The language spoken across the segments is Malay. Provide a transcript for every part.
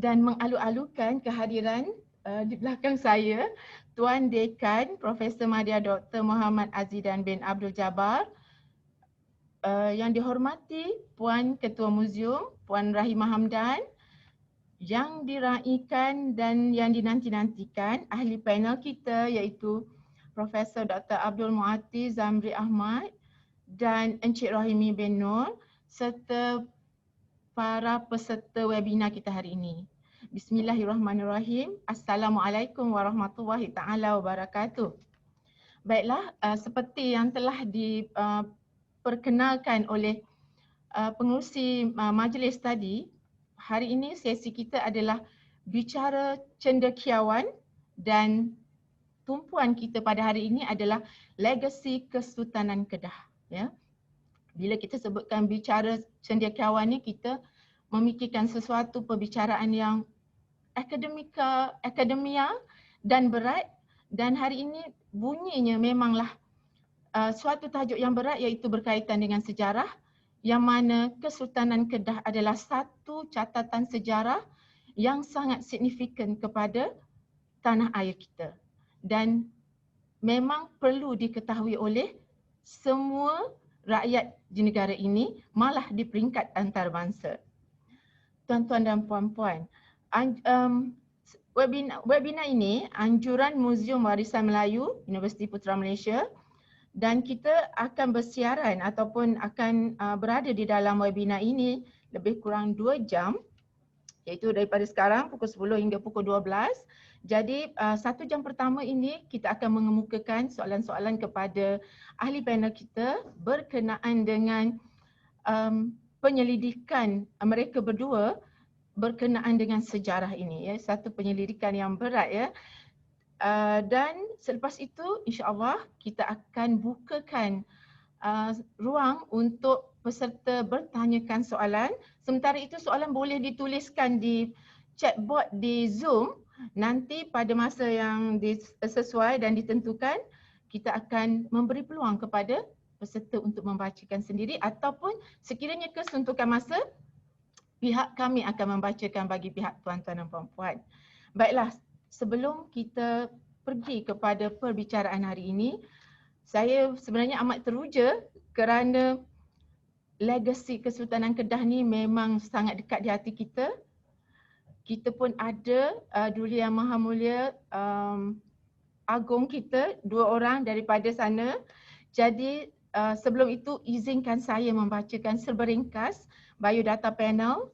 dan mengalu-alukan kehadiran di belakang saya Tuan Dekan Profesor Madya Dr. Muhammad Azidan bin Abdul Jabbar, yang dihormati Puan Ketua Muzium Puan Rahimah Hamdan, yang diraikan dan yang dinanti-nantikan ahli panel kita iaitu Profesor Dr. Abdul Muati Zamri Ahmad dan Encik Rahimi bin Nur serta para peserta webinar kita hari ini. Bismillahirrahmanirrahim. Assalamualaikum warahmatullahi taala wabarakatuh. Baiklah, seperti yang telah diperkenalkan oleh pengerusi majlis tadi, hari ini sesi kita adalah bicara cendekiawan dan tumpuan kita pada hari ini adalah legasi Kesultanan Kedah. Ya. Bila kita sebutkan bicara cendekiawan ni, kita memikirkan sesuatu perbicaraan yang akademia dan berat, dan hari ini bunyinya memanglah suatu tajuk yang berat iaitu berkaitan dengan sejarah, yang mana Kesultanan Kedah adalah satu catatan sejarah yang sangat signifikan kepada tanah air kita dan memang perlu diketahui oleh semua rakyat di negara ini, malah di peringkat antarabangsa. Tuan-tuan dan puan-puan, webinar ini anjuran Muzium Warisan Melayu Universiti Putra Malaysia, dan kita akan bersiaran ataupun akan berada di dalam webinar ini lebih kurang 2 jam, iaitu daripada sekarang pukul 10 hingga pukul 12. Jadi 1 jam pertama ini kita akan mengemukakan soalan-soalan kepada ahli panel kita berkenaan dengan penyelidikan mereka berdua berkenaan dengan sejarah ini, ya, satu penyelidikan yang berat, ya. Dan selepas itu insya-Allah kita akan bukakan ruang untuk peserta bertanyakan soalan. Sementara itu soalan boleh dituliskan di chatbot di Zoom. Nanti pada masa yang sesuai dan ditentukan, kita akan memberi peluang kepada peserta untuk membacakan sendiri, ataupun sekiranya kesuntukan masa, pihak kami akan membacakan bagi pihak tuan-tuan dan puan-puan. Baiklah, sebelum kita pergi kepada perbicaraan hari ini, saya sebenarnya amat teruja kerana legasi Kesultanan Kedah ni memang sangat dekat di hati kita. Kita pun ada Duli Yang Maha Mulia Agung kita, 2 orang daripada sana. Jadi sebelum itu izinkan saya membacakan serba ringkas biodata panel.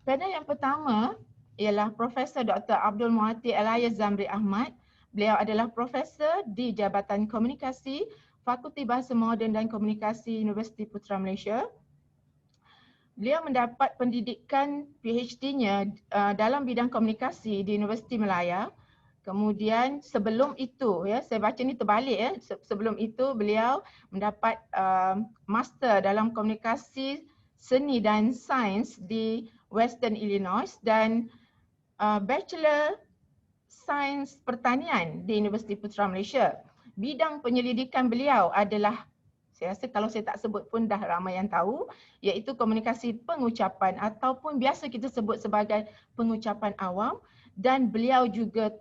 Panel yang pertama ialah Profesor Dr. Abdul Muati Elias Zamri Ahmad. Beliau adalah profesor di Jabatan Komunikasi, Fakulti Bahasa Moden dan Komunikasi Universiti Putra Malaysia. Beliau mendapat pendidikan PhD-nya dalam bidang komunikasi di Universiti Malaya. Kemudian sebelum itu, ya, saya baca ni terbalik, ya. Sebelum itu beliau mendapat master dalam komunikasi seni dan sains di Western Illinois dan bachelor sains pertanian di Universiti Putra Malaysia. Bidang penyelidikan beliau adalah, saya rasa kalau saya tak sebut pun dah ramai yang tahu, iaitu komunikasi pengucapan ataupun biasa kita sebut sebagai pengucapan awam, dan beliau juga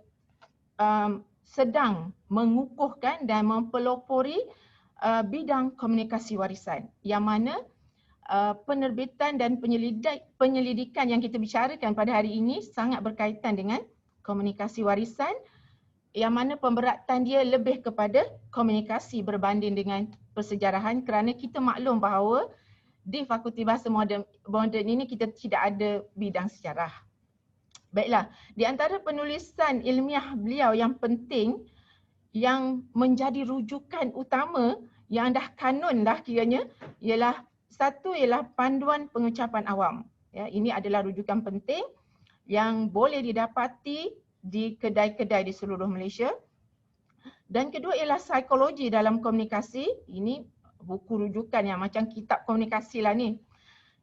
sedang mengukuhkan dan mempelopori bidang komunikasi warisan, yang mana penerbitan dan penyelidikan yang kita bicarakan pada hari ini sangat berkaitan dengan komunikasi warisan, yang mana pemberatan dia lebih kepada komunikasi berbanding dengan persejarahan, kerana kita maklum bahawa di Fakulti Bahasa Moden ini kita tidak ada bidang sejarah. Baiklah, di antara penulisan ilmiah beliau yang penting, yang menjadi rujukan utama, yang dah kanun dah kiranya, ialah satu ialah Panduan Pengucapan Awam. Ya, ini adalah rujukan penting yang boleh didapati di kedai-kedai di seluruh Malaysia. Dan kedua ialah Psikologi dalam Komunikasi. Ini buku rujukan yang macam kitab komunikasi lah ni.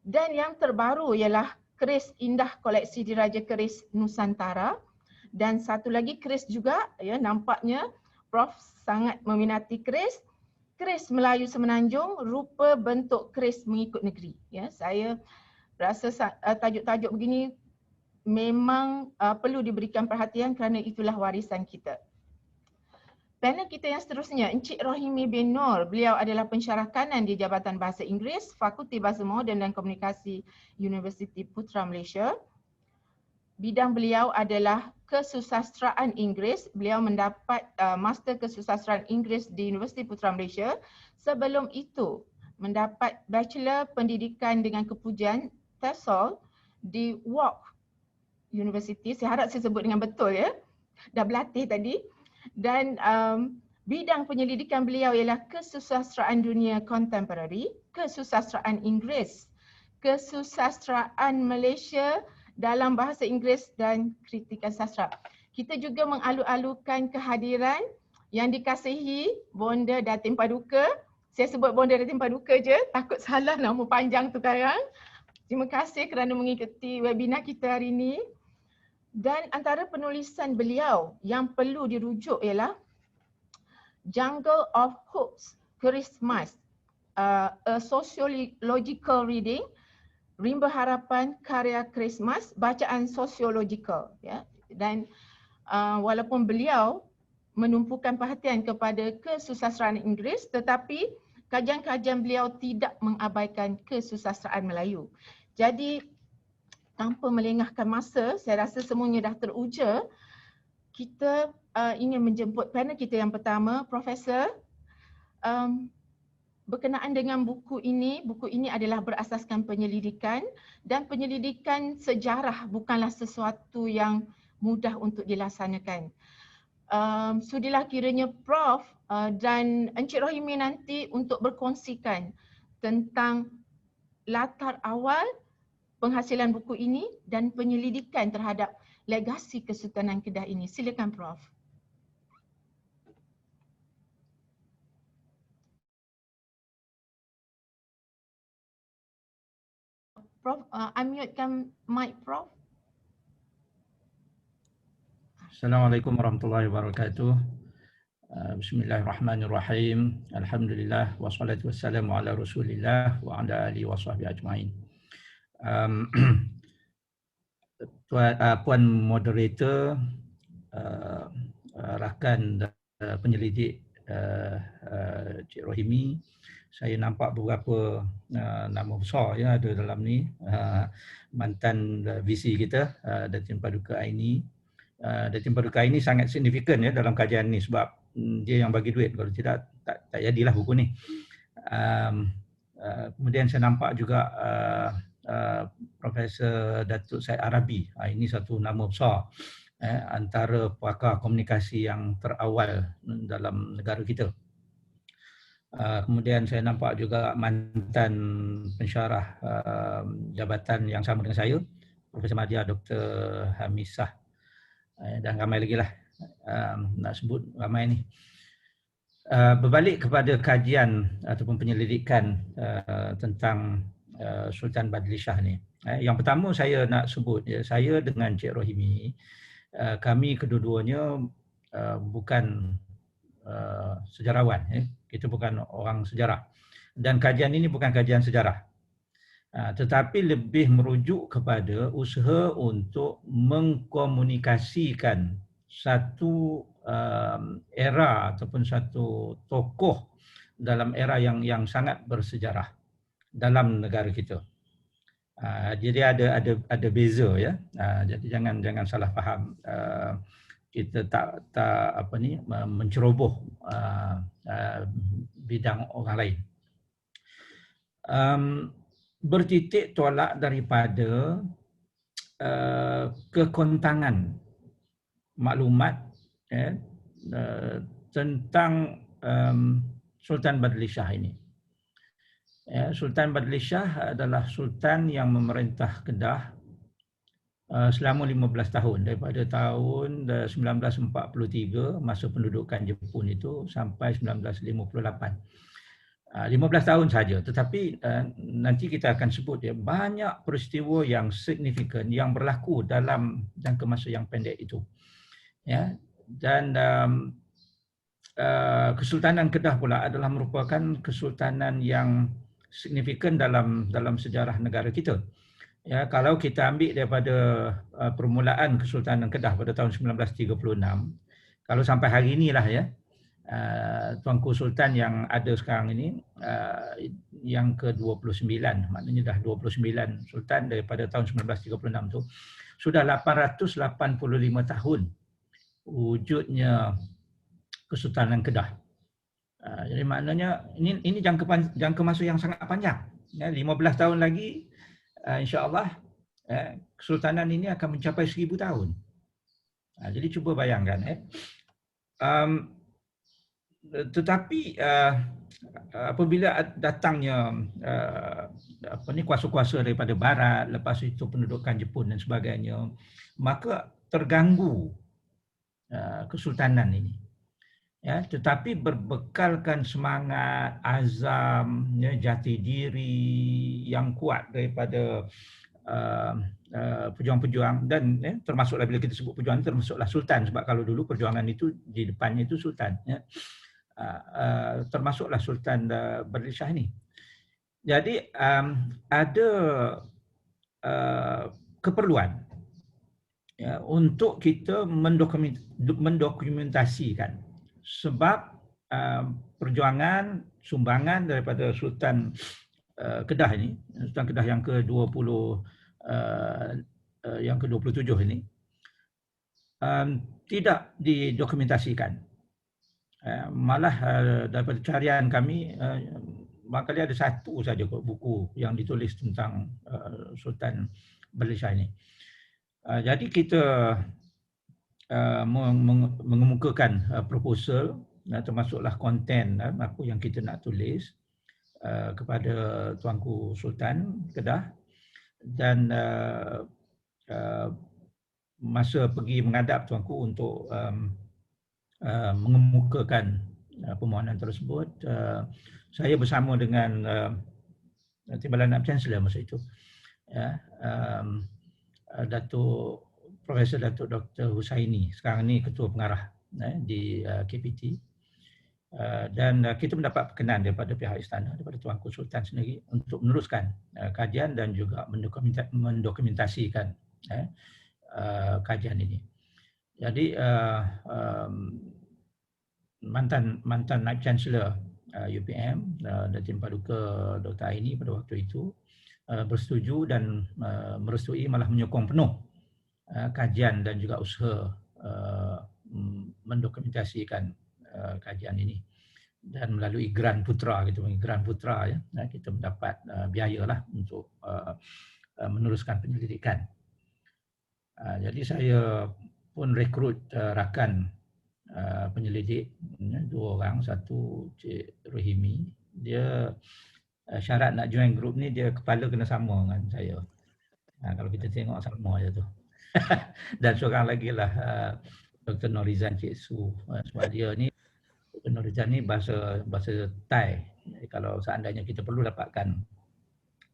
Dan yang terbaru ialah Keris Indah Koleksi Diraja Keris Nusantara. Dan satu lagi keris juga, ya, nampaknya Prof sangat meminati keris. Keris Melayu Semenanjung, rupa bentuk keris mengikut negeri. Ya, saya rasa tajuk-tajuk begini memang perlu diberikan perhatian kerana itulah warisan kita. Panel kita yang seterusnya, Encik Rohimi bin Nur. Beliau adalah pensyarah kanan di Jabatan Bahasa Inggeris, Fakulti Bahasa Moden dan Komunikasi Universiti Putra Malaysia. Bidang beliau adalah kesusasteraan Inggeris. Beliau mendapat Master Kesusasteraan Inggeris di Universiti Putra Malaysia. Sebelum itu, mendapat Bachelor Pendidikan dengan Kepujian TESOL di Warwick University. Saya harap saya sebut dengan betul ya. Dah berlatih tadi. Dan bidang penyelidikan beliau ialah kesusasteraan dunia kontemporari, kesusasteraan Inggeris, kesusasteraan Malaysia dalam bahasa Inggeris dan kritikan sastra. Kita juga mengalu-alukan kehadiran yang dikasihi Bonda Datin Paduka. Saya sebut Bonda Datin Paduka je, takut salah nama panjang tu sekarang. Terima kasih kerana mengikuti webinar kita hari ini. Dan antara penulisan beliau yang perlu dirujuk ialah Jungle of Hopes, Christmas, a Sociological Reading, Rimba Harapan, Karya Christmas, bacaan sosiologikal. Ya. Dan walaupun beliau menumpukan perhatian kepada kesusasteraan Inggeris, tetapi kajian-kajian beliau tidak mengabaikan kesusasteraan Melayu. Jadi tanpa melengahkan masa, saya rasa semuanya dah teruja. Kita ingin menjemput panel kita yang pertama, Profesor. Berkenaan dengan buku ini adalah berasaskan penyelidikan dan penyelidikan sejarah bukanlah sesuatu yang mudah untuk dilaksanakan. Sudilah kiranya Prof dan Encik Rohimi nanti untuk berkongsikan tentang latar awal penghasilan buku ini dan penyelidikan terhadap legasi Kesultanan Kedah ini. Silakan Prof. Prof, unmutekan mic Prof. Assalamualaikum warahmatullahi wabarakatuh. Bismillahirrahmanirrahim. Alhamdulillah wassalatu wassalamu ala Rasulillah wa ala alihi washabbihi ajmain. Puan moderator, rakan penyelidik Cik Rohimi, saya nampak beberapa nama besar ya ada dalam ni. Mantan VC kita Datin Paduka Aini. Datin Paduka Aini sangat signifikan ya dalam kajian ni sebab dia yang bagi duit, kalau tidak tak jadilah buku ni. Kemudian saya nampak juga Profesor Datuk Syed Arabi. Ini satu nama besar antara pakar komunikasi yang terawal dalam negara kita. Kemudian saya nampak juga mantan pensyarah jabatan yang sama dengan saya, Profesor Madya Dr. Hamisah, dan ramai lagi lah, nak sebut ramai ni. Berbalik kepada kajian ataupun penyelidikan tentang Sultan Badli Shah ni. Yang pertama saya nak sebut, saya dengan Cik Rohimi, kami kedua-duanya bukan sejarawan. Kita bukan orang sejarah. Dan kajian ini bukan kajian sejarah. Tetapi lebih merujuk kepada usaha untuk mengkomunikasikan satu era ataupun satu tokoh dalam era yang sangat bersejarah dalam negara kita. Jadi ada beza ya. Jadi jangan salah faham. Kita tak apa ni menceroboh bidang orang lain. Bertitik tolak daripada kekontangan maklumat tentang Sultan Badli Shah ini. Sultan Badli Shah adalah sultan yang memerintah Kedah selama 15 tahun, daripada tahun 1943 masa pendudukan Jepun itu sampai 1958. 15 tahun saja, tetapi nanti kita akan sebut ya, banyak peristiwa yang signifikan yang berlaku dalam jangka masa yang pendek itu. Ya, dan Kesultanan Kedah pula adalah merupakan kesultanan yang signifikan dalam sejarah negara kita. Ya, kalau kita ambil daripada permulaan Kesultanan Kedah pada tahun 1936, kalau sampai hari inilah ya, Tuanku Sultan yang ada sekarang ini yang ke-29, maknanya dah 29 Sultan daripada tahun 1936 tu, sudah 885 tahun wujudnya Kesultanan Kedah. Jadi maknanya ini jangka masa yang sangat panjang. Ya, 15 tahun lagi insya-Allah Kesultanan ini akan mencapai 1000 tahun. Jadi cuba bayangkan tetapi apabila datangnya kuasa-kuasa daripada barat, lepas itu pendudukan Jepun dan sebagainya, maka terganggu Kesultanan ini. Ya, tetapi berbekalkan semangat, azam, ya, jati diri yang kuat daripada pejuang-pejuang dan termasuklah bila kita sebut pejuang termasuklah sultan, sebab kalau dulu perjuangan itu di depannya itu sultan, ya. Termasuklah Sultan Badli Shah ini. Jadi ada keperluan ya, untuk kita mendokumentasikan, sebab perjuangan sumbangan daripada Sultan Kedah ini, Sultan Kedah yang ke-20 yang ke-27 ini tidak didokumentasikan. Malah daripada carian kami barangkali ada satu saja buku yang ditulis tentang Sultan Badli Shah ini. Jadi kita mengemukakan proposal, termasuklah konten apa yang kita nak tulis kepada Tuanku Sultan Kedah, dan masa pergi menghadap Tuanku untuk mengemukakan permohonan tersebut, saya bersama dengan Timbalan Chancellor masa itu, ya, Profesor Datuk Dr. Husaini, sekarang ni Ketua Pengarah di KPT, dan kita mendapat perkenan daripada pihak istana, daripada Tuanku Sultan sendiri untuk meneruskan kajian dan juga mendokumentasikan kajian ini. Jadi mantan Naib Chancellor UPM Datin Paduka Dr. Aini pada waktu itu bersetuju dan merestui, malah menyokong penuh kajian dan juga usaha mendokumentasikan kajian ini, dan melalui Gran Putra, ya, kita mendapat biayalah untuk meneruskan penyelidikan. Jadi saya pun rekrut rakan penyelidik, 2 orang, satu Cik Rohimi, dia syarat nak join grup ni dia kepala kena sama dengan saya. Kalau kita tengok sama je tu. Dan seorang lagi lah Dr. Norizan Cik Su, sebab dia ni, Dr. Norizan ni bahasa Thai. Jadi kalau seandainya kita perlu dapatkan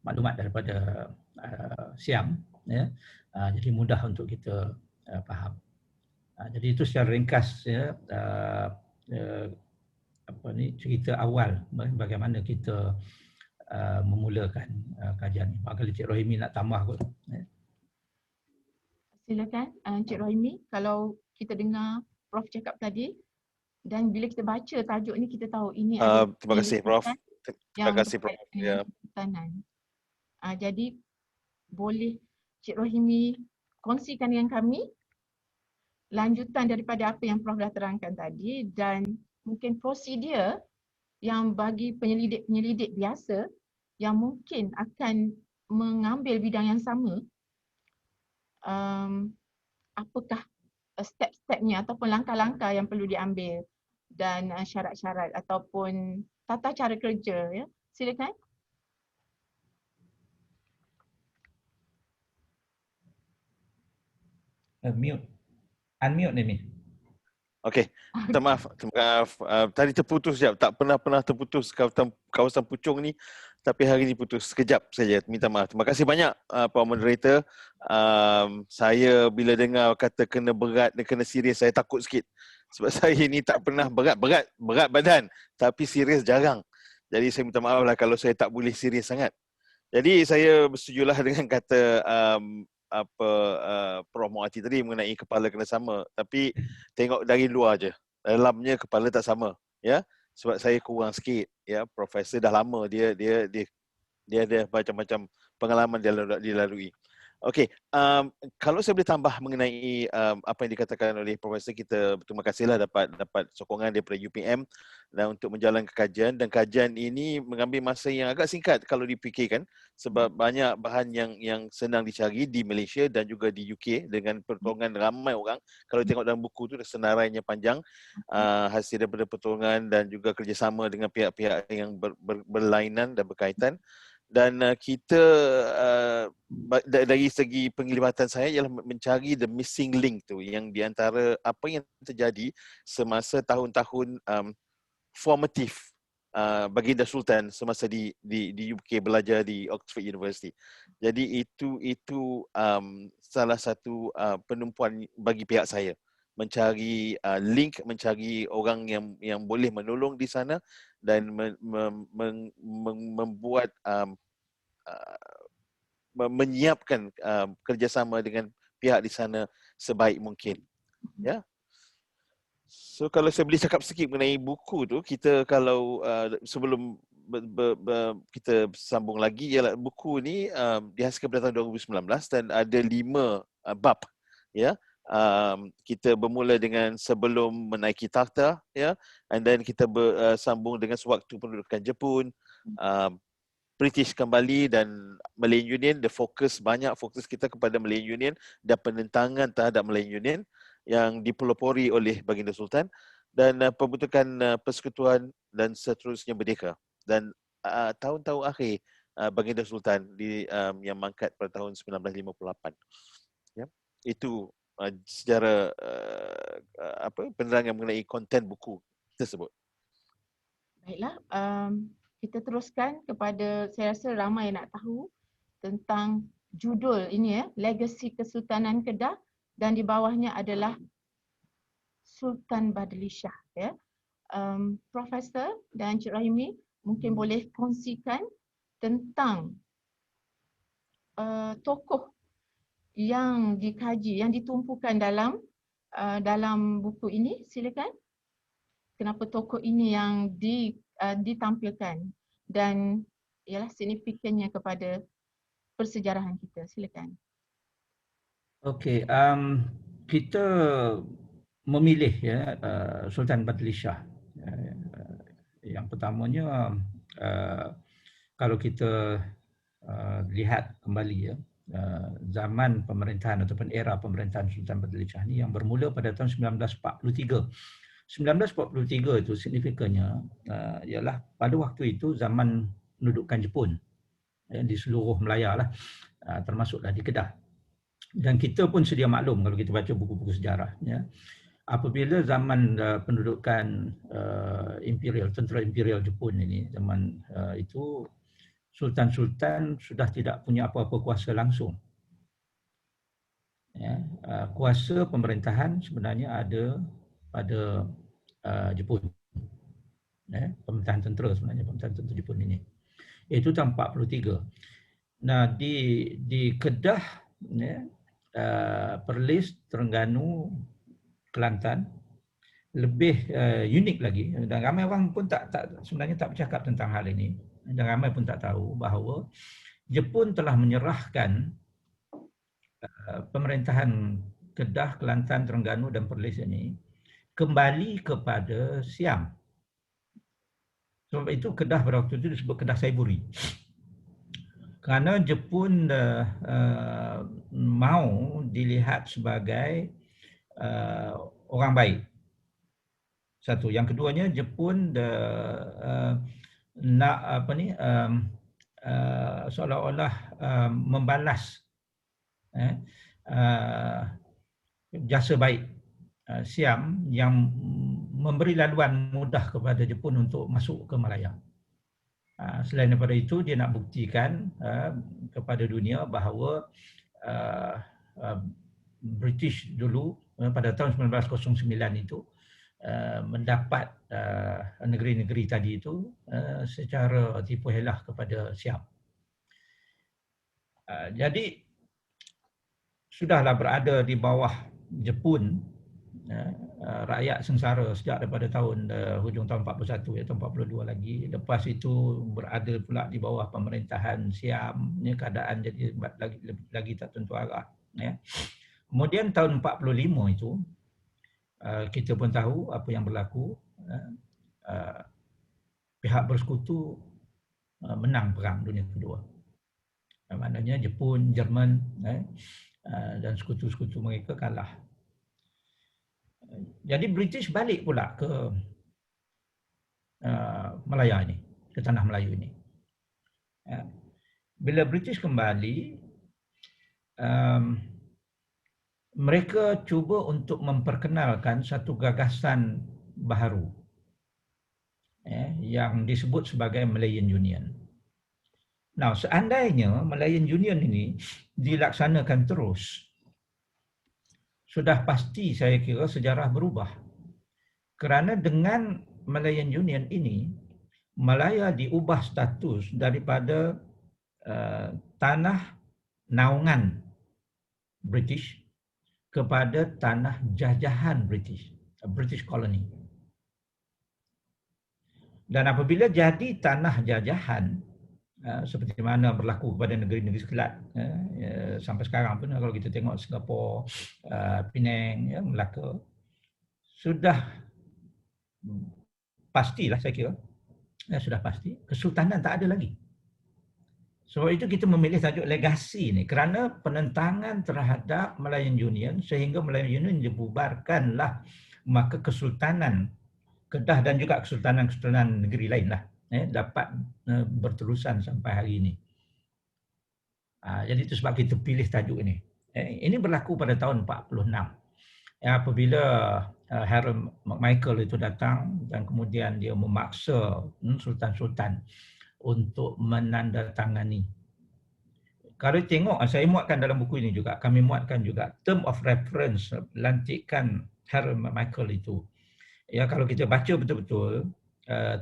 maklumat daripada Siam, ya, jadi mudah untuk kita faham. Jadi itu secara ringkas, ya, cerita awal bagaimana kita memulakan kajian ini. Barangkali Cik Rohimi nak tambah kot. Silakan Cik Rohimi, kalau kita dengar Prof cakap tadi dan bila kita baca tajuk ni kita tahu ini adalah terima kasih Prof. Terima kasih Prof. Ya. Jadi boleh Cik Rohimi kongsikan dengan kami lanjutan daripada apa yang Prof dah terangkan tadi, dan mungkin prosedur yang bagi penyelidik-penyelidik biasa yang mungkin akan mengambil bidang yang sama, apakah step-stepnya ataupun langkah-langkah yang perlu diambil, dan syarat-syarat ataupun tata cara kerja, ya. Silakan. Unmute ni. Okey, minta maaf. Tadi terputus sekejap. Tak pernah terputus kawasan Puchong ni, tapi hari ni putus sekejap saja. Minta maaf. Terima kasih banyak Pak Moderator. Saya bila dengar kata kena berat dan kena serius, saya takut sikit. Sebab saya ni tak pernah berat badan, tapi serius jarang. Jadi saya minta maaf lah kalau saya tak boleh serius sangat. Jadi saya bersetujulah dengan kata Prof Muati tadi mengenai kepala kena sama, tapi tengok dari luar je, dalamnya kepala tak sama, ya. Sebab saya kurang sikit, ya. Profesor dah lama, dia ada macam-macam pengalaman dia dilalui. Okey, kalau saya boleh tambah mengenai apa yang dikatakan oleh Profesor, kita berterima kasihlah dapat sokongan daripada UPM dan untuk menjalankan kajian, dan kajian ini mengambil masa yang agak singkat kalau dipikirkan, sebab banyak bahan yang senang dicari di Malaysia dan juga di UK dengan pertolongan ramai orang. Kalau tengok dalam buku tu senarainya panjang, hasil daripada pertolongan dan juga kerjasama dengan pihak-pihak yang berlainan dan berkaitan. Dan kita dari segi penglibatan saya ialah mencari the missing link tu, yang di antara apa yang terjadi semasa tahun-tahun formatif Baginda Sultan semasa di UK belajar di Oxford University. Jadi itu salah satu penumpuan bagi pihak saya, mencari link, mencari orang yang boleh menolong di sana dan membuat menyiapkan kerjasama dengan pihak di sana sebaik mungkin, ya. So kalau saya boleh cakap sikit mengenai buku tu, kita kalau sebelum kita sambung lagi, ialah buku ni dihasilkan pada tahun 2019 dan ada 5 bab, ya. Kita bermula dengan sebelum menaiki takhta, ya, and then kita bersambung dengan sewaktu pendudukan Jepun, British kembali dan Malayan Union. Banyak fokus kita kepada Malayan Union dan penentangan terhadap Malayan Union yang dipelopori oleh Baginda Sultan, dan pembentukan persekutuan dan seterusnya merdeka, dan tahun-tahun akhir Baginda Sultan yang mangkat pada tahun 1958. Ya, itu secara penerangan mengenai konten buku tersebut. Baiklah, kita teruskan kepada, saya rasa ramai nak tahu tentang judul ini, ya, Legasi Kesultanan Kedah, dan di bawahnya adalah Sultan Badli Shah, ya. Profesor dan Cik Rahimi mungkin boleh kongsikan tentang tokoh yang dikaji, yang ditumpukan dalam buku ini. Silakan. Kenapa tokoh ini yang ditampilkan dan ialah signifikannya kepada persejarahan kita. Silakan. Okey, kita memilih, ya, Sultan Badli Shah. Yang pertamanya, kalau kita lihat kembali, ya, zaman pemerintahan ataupun era pemerintahan Sultan Badli Shah ni yang bermula pada tahun 1943. 1943 itu signifikannya ialah pada waktu itu zaman pendudukan Jepun, ya, di seluruh Melaya lah, termasuklah di Kedah. Dan kita pun sedia maklum kalau kita baca buku-buku sejarah, ya, apabila zaman pendudukan imperial, tentera imperial Jepun ini, zaman itu sultan-sultan sudah tidak punya apa-apa kuasa langsung. Ya, kuasa pemerintahan sebenarnya ada pada Jepun. Ya, pemerintahan tentera sebenarnya, pemerintahan tentera Jepun ini. Itu tahun 43. Nah, di Kedah, ya, Perlis, Terengganu, Kelantan lebih unik lagi, dan ramai orang pun sebenarnya tak bercakap tentang hal ini, dan ramai pun tak tahu bahawa Jepun telah menyerahkan pemerintahan Kedah, Kelantan, Terengganu dan Perlis ini kembali kepada Siam. Sebab itu Kedah pada waktu itu disebut Kedah Saiburi. Kerana Jepun mau dilihat sebagai orang baik. Satu. Yang keduanya, Jepun nak seolah-olah membalas jasa baik Siam yang memberi laluan mudah kepada Jepun untuk masuk ke Malaya. Selain daripada itu, dia nak buktikan kepada dunia bahawa British dulu pada tahun 1909 itu mendapat negeri-negeri tadi itu secara tipu helah kepada Siam. Jadi sudahlah berada di bawah Jepun, rakyat sengsara sejak daripada tahun hujung tahun 41 atau 42 lagi. Lepas itu berada pula di bawah pemerintahan Siam, keadaan jadi lagi tak tentu arah. Kemudian tahun 45 itu kita pun tahu apa yang berlaku. Pihak bersekutu menang perang dunia kedua. Maknanya Jepun, Jerman dan sekutu-sekutu mereka kalah. Jadi British balik pula ke Malaya ini, ke tanah Melayu ini. Bila British kembali, mereka cuba untuk memperkenalkan satu gagasan baharu yang disebut sebagai Malayan Union. Nah, seandainya Malayan Union ini dilaksanakan terus, sudah pasti saya kira sejarah berubah. Kerana dengan Malayan Union ini, Malaya diubah status daripada tanah naungan British kepada tanah jajahan British, British colony. Dan apabila jadi tanah jajahan, seperti mana berlaku kepada negeri-negeri sekelat, sampai sekarang pun kalau kita tengok Singapura, Penang, Melaka, sudah pastilah saya kira, sudah pasti kesultanan tak ada lagi. Sebab itu kita memilih tajuk legasi ni kerana penentangan terhadap Malayan Union sehingga Malayan Union dibubarkanlah, maka kesultanan Kedah dan juga kesultanan-kesultanan negeri lainlah dapat berterusan sampai hari ini. Jadi itu sebab kita pilih tajuk ini. Ini berlaku pada tahun 46. Apabila Harold McMichael itu datang dan kemudian dia memaksa sultan-sultan untuk menandatangani. Kalau tengok, saya muatkan dalam buku ini juga, kami muatkan juga term of reference lantikan Harold McMichael itu. Ya, kalau kita baca betul-betul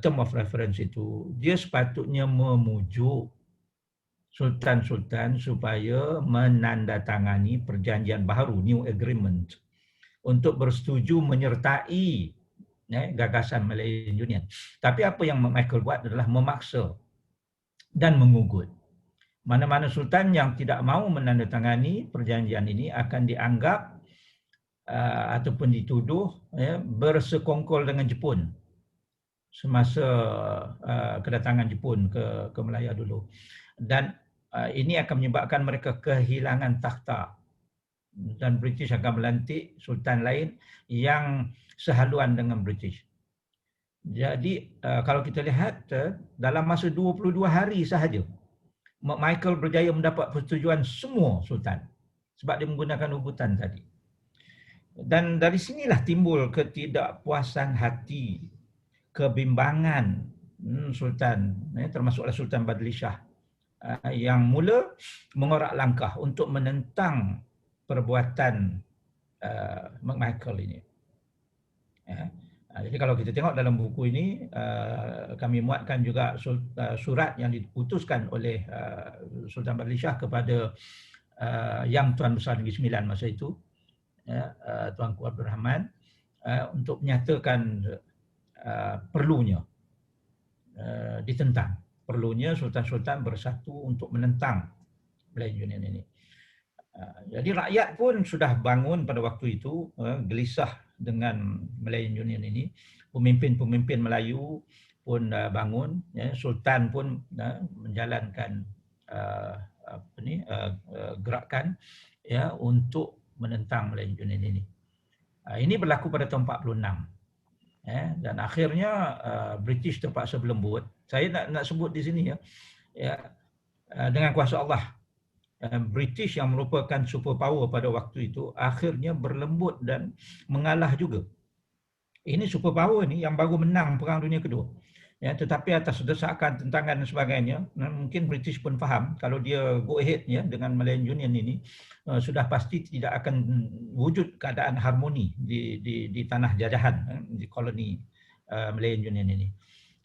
term of reference itu, dia sepatutnya memujuk sultan-sultan supaya menandatangani perjanjian baru, new agreement, untuk bersetuju menyertai gagasan Malayan Union. Tapi apa yang Michael buat adalah memaksa dan mengugut. Mana-mana sultan yang tidak mahu menandatangani perjanjian ini akan dianggap ataupun dituduh bersekongkol dengan Jepun semasa kedatangan Jepun ke Malaya dulu. Dan ini akan menyebabkan mereka kehilangan takhta dan British akan melantik sultan lain yang sehaluan dengan British. Jadi kalau kita lihat dalam masa 22 hari sahaja Michael berjaya mendapat persetujuan semua sultan sebab dia menggunakan ugutan tadi. Dan dari sinilah timbul ketidakpuasan hati, kebimbangan sultan, termasuklah Sultan Badli Shah, yang mula mengorak langkah untuk menentang perbuatan McMichael ini. Jadi kalau kita tengok dalam buku ini, kami muatkan juga surat yang diputuskan oleh Sultan Badli Shah kepada Yang Tuan Besar Negeri Sembilan masa itu, Tuanku Abdul Rahman, untuk menyatakan perlunya ditentang, perlunya sultan-sultan bersatu untuk menentang Malayan Union ini. Jadi rakyat pun sudah bangun pada waktu itu, gelisah dengan Malayan Union ini. Pemimpin-pemimpin Melayu pun bangun, sultan pun menjalankan gerakan untuk menentang Malayan Union ini. Ini berlaku pada tahun 46. Dan akhirnya British terpaksa berlembut. Saya nak sebut di sini dengan kuasa Allah, British yang merupakan superpower pada waktu itu akhirnya berlembut dan mengalah juga. Ini superpower ni yang baru menang Perang Dunia Kedua. Tetapi atas desakan, tentangan dan sebagainya, mungkin British pun faham kalau dia go ahead dengan Malayan Union ini, sudah pasti tidak akan wujud keadaan harmoni di tanah jajahan, di koloni Malayan Union ini.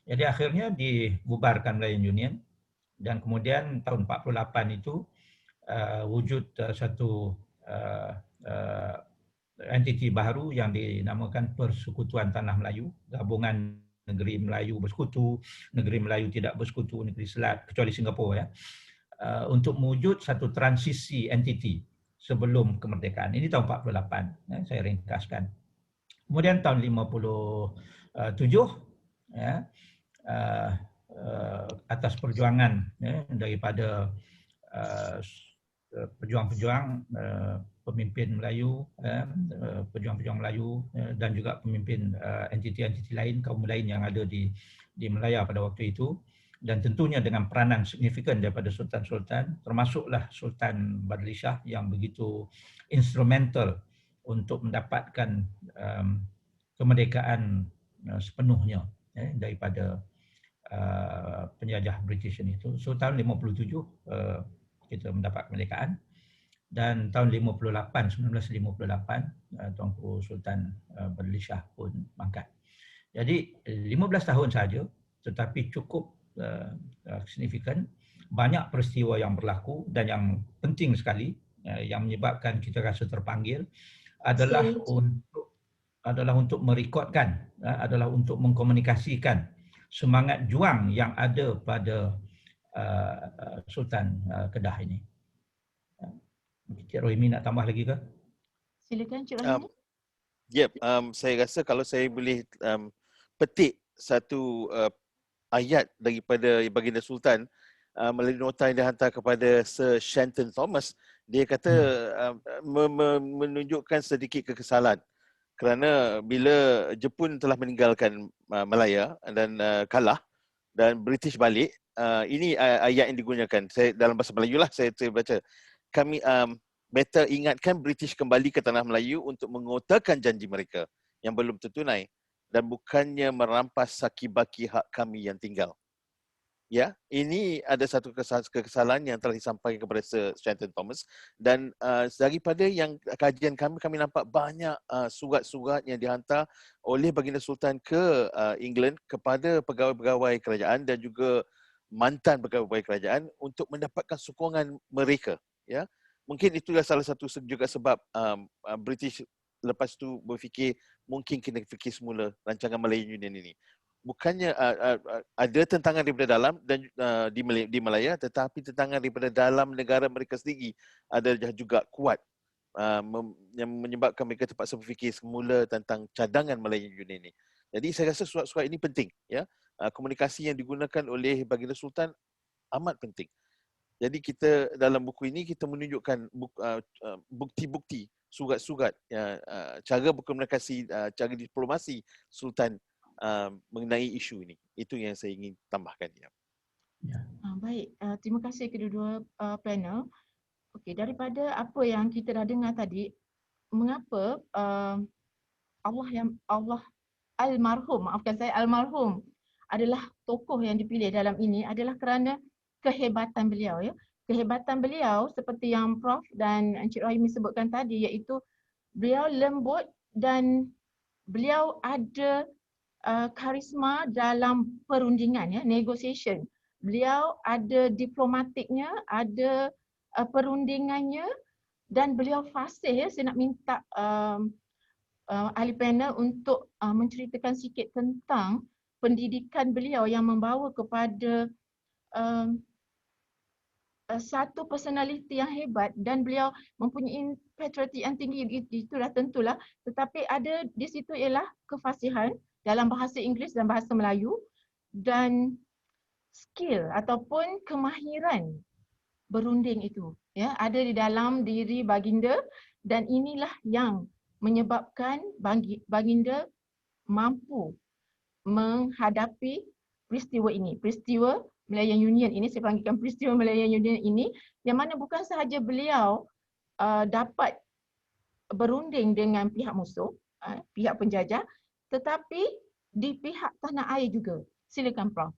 Jadi akhirnya dibubarkan Malayan Union dan kemudian tahun 48 itu wujud satu entiti baru yang dinamakan Persekutuan Tanah Melayu, gabungan negeri Melayu bersekutu, negeri Melayu tidak bersekutu, negeri Selat kecuali Singapura ya, untuk mewujud satu transisi entiti sebelum kemerdekaan. Ini tahun 48, ya, saya ringkaskan. Kemudian tahun 57 ya, atas perjuangan ya, daripada pejuang-pejuang pemimpin Melayu, pejuang-pejuang Melayu dan juga pemimpin entiti-entiti lain, kaum lain yang ada di Melaya pada waktu itu, dan tentunya dengan peranan signifikan daripada sultan-sultan, termasuklah Sultan Badli Shah yang begitu instrumental untuk mendapatkan kemerdekaan sepenuhnya daripada penjajah British ini. So tahun 57 kita mendapat kemerdekaan, dan tahun 1958 Tuanku Sultan Badli Shah pun mangkat. Jadi 15 tahun saja tetapi cukup signifikan. Banyak peristiwa yang berlaku dan yang penting sekali yang menyebabkan kita rasa terpanggil adalah untuk merekodkan, adalah untuk mengkomunikasikan semangat juang yang ada pada Sultan Kedah ini. Cik Rohimi nak tambah lagi ke? Silakan Cik Rohimi. Saya rasa kalau saya boleh petik satu ayat daripada Baginda Sultan melalui nota yang dihantar kepada Sir Shenton Thomas, dia kata menunjukkan sedikit kekesalan kerana bila Jepun telah meninggalkan Malaya dan kalah dan British balik, ini ayat yang digunakan. Saya dalam bahasa Melayu lah saya baca. Kami better ingatkan British kembali ke tanah Melayu untuk mengotakan janji mereka yang belum tertunai dan bukannya merampas saki-baki hak kami yang tinggal. Ya, ini ada satu kesalahan yang telah disampaikan kepada Sir Shenton Thomas, dan daripada yang kajian kami nampak banyak surat-surat yang dihantar oleh Baginda Sultan ke England kepada pegawai-pegawai kerajaan dan juga mantan pegawai kerajaan untuk mendapatkan sokongan mereka. Ya, mungkin itulah salah satu juga sebab British lepas tu berfikir mungkin kena fikir semula rancangan Malayan Union ini. Bukannya ada tentangan daripada dalam dan di Malaya, tetapi tentangan daripada dalam negara mereka sendiri ada juga kuat yang menyebabkan mereka terpaksa berfikir semula tentang cadangan Malayan Union ini. Jadi saya rasa surat-surat ini penting, ya. Komunikasi yang digunakan oleh Baginda Sultan amat penting. Jadi kita dalam buku ini kita menunjukkan bukti-bukti, surat-surat, cara berkomunikasi, cara diplomasi Sultan mengenai isu ini. Itu yang saya ingin tambahkan. Ya. Baik, terima kasih kedua-dua panel. Okey, daripada apa yang kita dah dengar tadi, mengapa Allah almarhum, maafkan saya, almarhum adalah tokoh yang dipilih dalam ini adalah kerana kehebatan beliau, ya. Kehebatan beliau seperti yang Prof dan Encik Rohimi sebutkan tadi, iaitu beliau lembut dan beliau ada karisma dalam perundingan, ya, negotiation. Beliau ada diplomatiknya, ada perundingannya, dan beliau fasih, ya. Saya nak minta ahli panel untuk menceritakan sikit tentang pendidikan beliau yang membawa kepada satu personaliti yang hebat, dan beliau mempunyai patriotik yang tinggi, itu dah tentulah. Tetapi ada di situ ialah kefasihan dalam bahasa Inggeris dan bahasa Melayu, dan skill ataupun kemahiran berunding itu, ya, ada di dalam diri baginda, dan inilah yang menyebabkan baginda mampu menghadapi peristiwa ini, peristiwa Malayan Union ini. Saya panggilkan peristiwa Malayan Union ini, yang mana bukan sahaja beliau dapat berunding dengan pihak musuh, pihak penjajah, tetapi di pihak tanah air juga. Silakan Prof.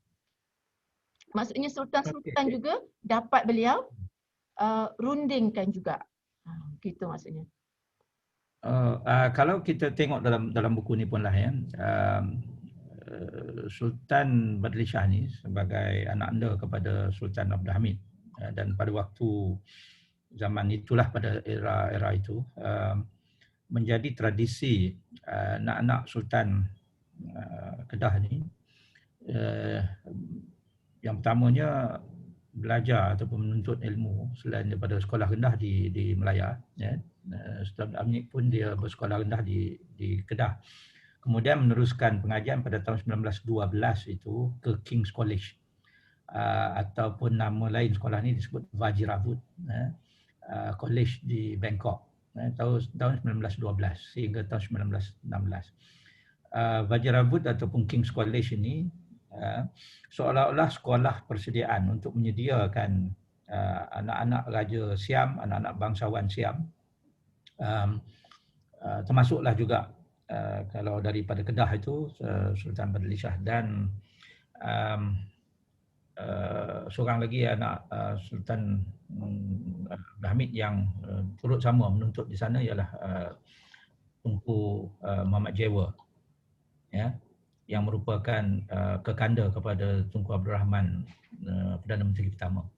Maksudnya sultan-sultan juga dapat beliau rundingkan juga. Gitu maksudnya. Kalau kita tengok dalam buku ni pun lah, ya, Sultan Badli Shah ni sebagai anak anda kepada Sultan Abdul Hamid, dan pada waktu zaman itulah, pada era itu, menjadi tradisi anak-anak Sultan Kedah ni. Yang pertamanya belajar ataupun menuntut ilmu selain daripada sekolah rendah di Melaya, ya. Sultan Abdul pun dia bersekolah rendah di Kedah. Kemudian meneruskan pengajian pada tahun 1912 itu ke King's College, ataupun nama lain sekolah ni disebut Vajiravud College di Bangkok, tahun 1912 sehingga tahun 1916. Vajiravud ataupun King's College ini seolah-olah sekolah persediaan untuk menyediakan anak-anak Raja Siam, anak-anak bangsawan Siam, termasuklah juga kalau daripada Kedah itu Sultan Badli Shah, dan seorang lagi anak Sultan Abdul Hamid yang turut sama menuntut di sana ialah Tunku Muhammad Jewa, ya, yang merupakan kekanda kepada Tunku Abdul Rahman, Perdana Menteri pertama.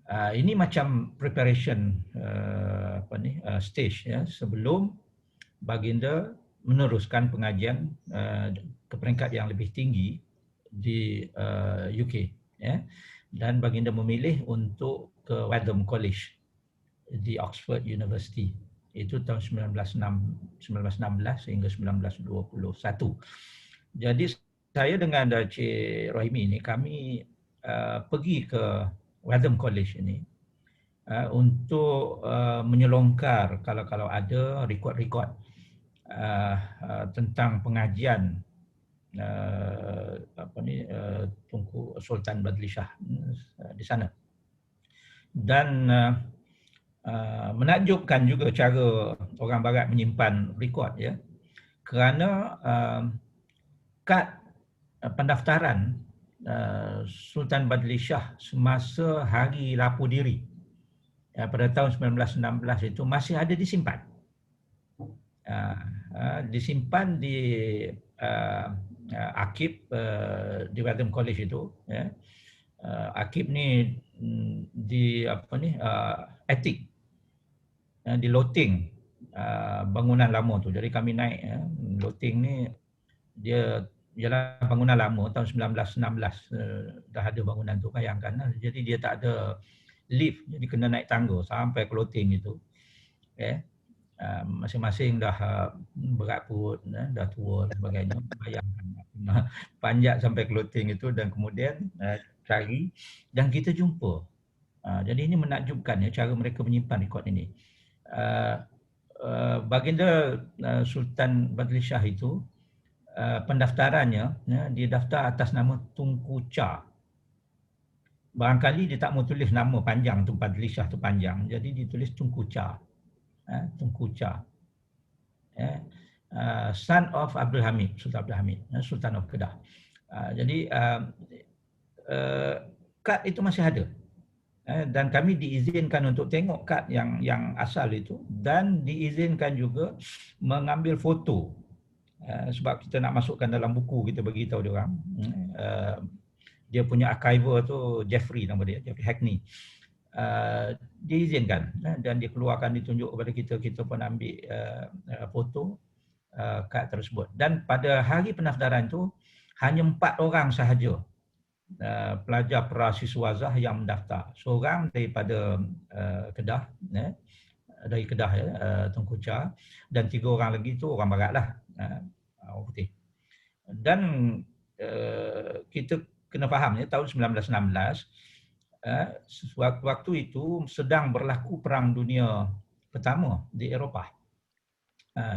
Ini macam preparation stage, ya, sebelum baginda meneruskan pengajian ke peringkat yang lebih tinggi di UK, ya. Dan baginda memilih untuk ke Wadham College di Oxford University. Itu tahun 1916 hingga 1921. Jadi saya dengan Cik Rohimi ni, kami pergi ke Wadham College ini untuk menyelongkar kalau ada rekod-rekod tentang pengajian Tunku Sultan Badli Shah di sana. Dan menakjubkan juga cara orang barat menyimpan rekod, ya, kerana kad pendaftaran Sultan Badli Shah semasa hari lapor diri pada tahun 1916 itu masih ada disimpan. Disimpan di arsip di Wadham College itu, ya. Arsip ni di attic, di loteng bangunan lama tu. Jadi kami naik, ya, loteng ni dia ialah bangunan lama tahun 1916, dah ada bangunan tu, bayangkan. Jadi dia tak ada lift, jadi kena naik tangga sampai ke loteng itu, ya. Masing-masing dah berat perut, dah tua dan sebagainya. Bayangkan panjat sampai ke loteng itu dan kemudian cari dan kita jumpa. Jadi ini menakjubkan, ya, cara mereka menyimpan rekod ini. Baginda Sultan Badli Shah itu pendaftarannya, ya, dia daftar atas nama Tunku Cha. Barangkali dia tak mau tulis nama panjang tu, Badli Shah tu panjang, jadi ditulis Tunku Cha. Tunku Cha, ya, son of Abdul Hamid, Sultan Abdul Hamid, Sultan of Kedah. Jadi kad itu masih ada, dan kami diizinkan untuk tengok kad yang asal itu, dan diizinkan juga mengambil foto. Sebab kita nak masukkan dalam buku, kita bagi tahu dia orang. Dia punya archiver tu Jeffrey, nama dia, Jeffrey Hackney. Diizinkan dan dikeluarkan, ditunjuk kepada kita, kita pun ambil foto kad tersebut. Dan pada hari pendaftaran tu hanya 4 orang sahaja pelajar prasiswazah yang mendaftar. Seorang daripada Kedah, dari Kedah, ya, Tunku Cha, dan 3 orang lagi tu orang barat lah, orang putih. Dan kita kena faham, ya, tahun 1916 waktu itu sedang berlaku Perang Dunia Pertama di Eropah.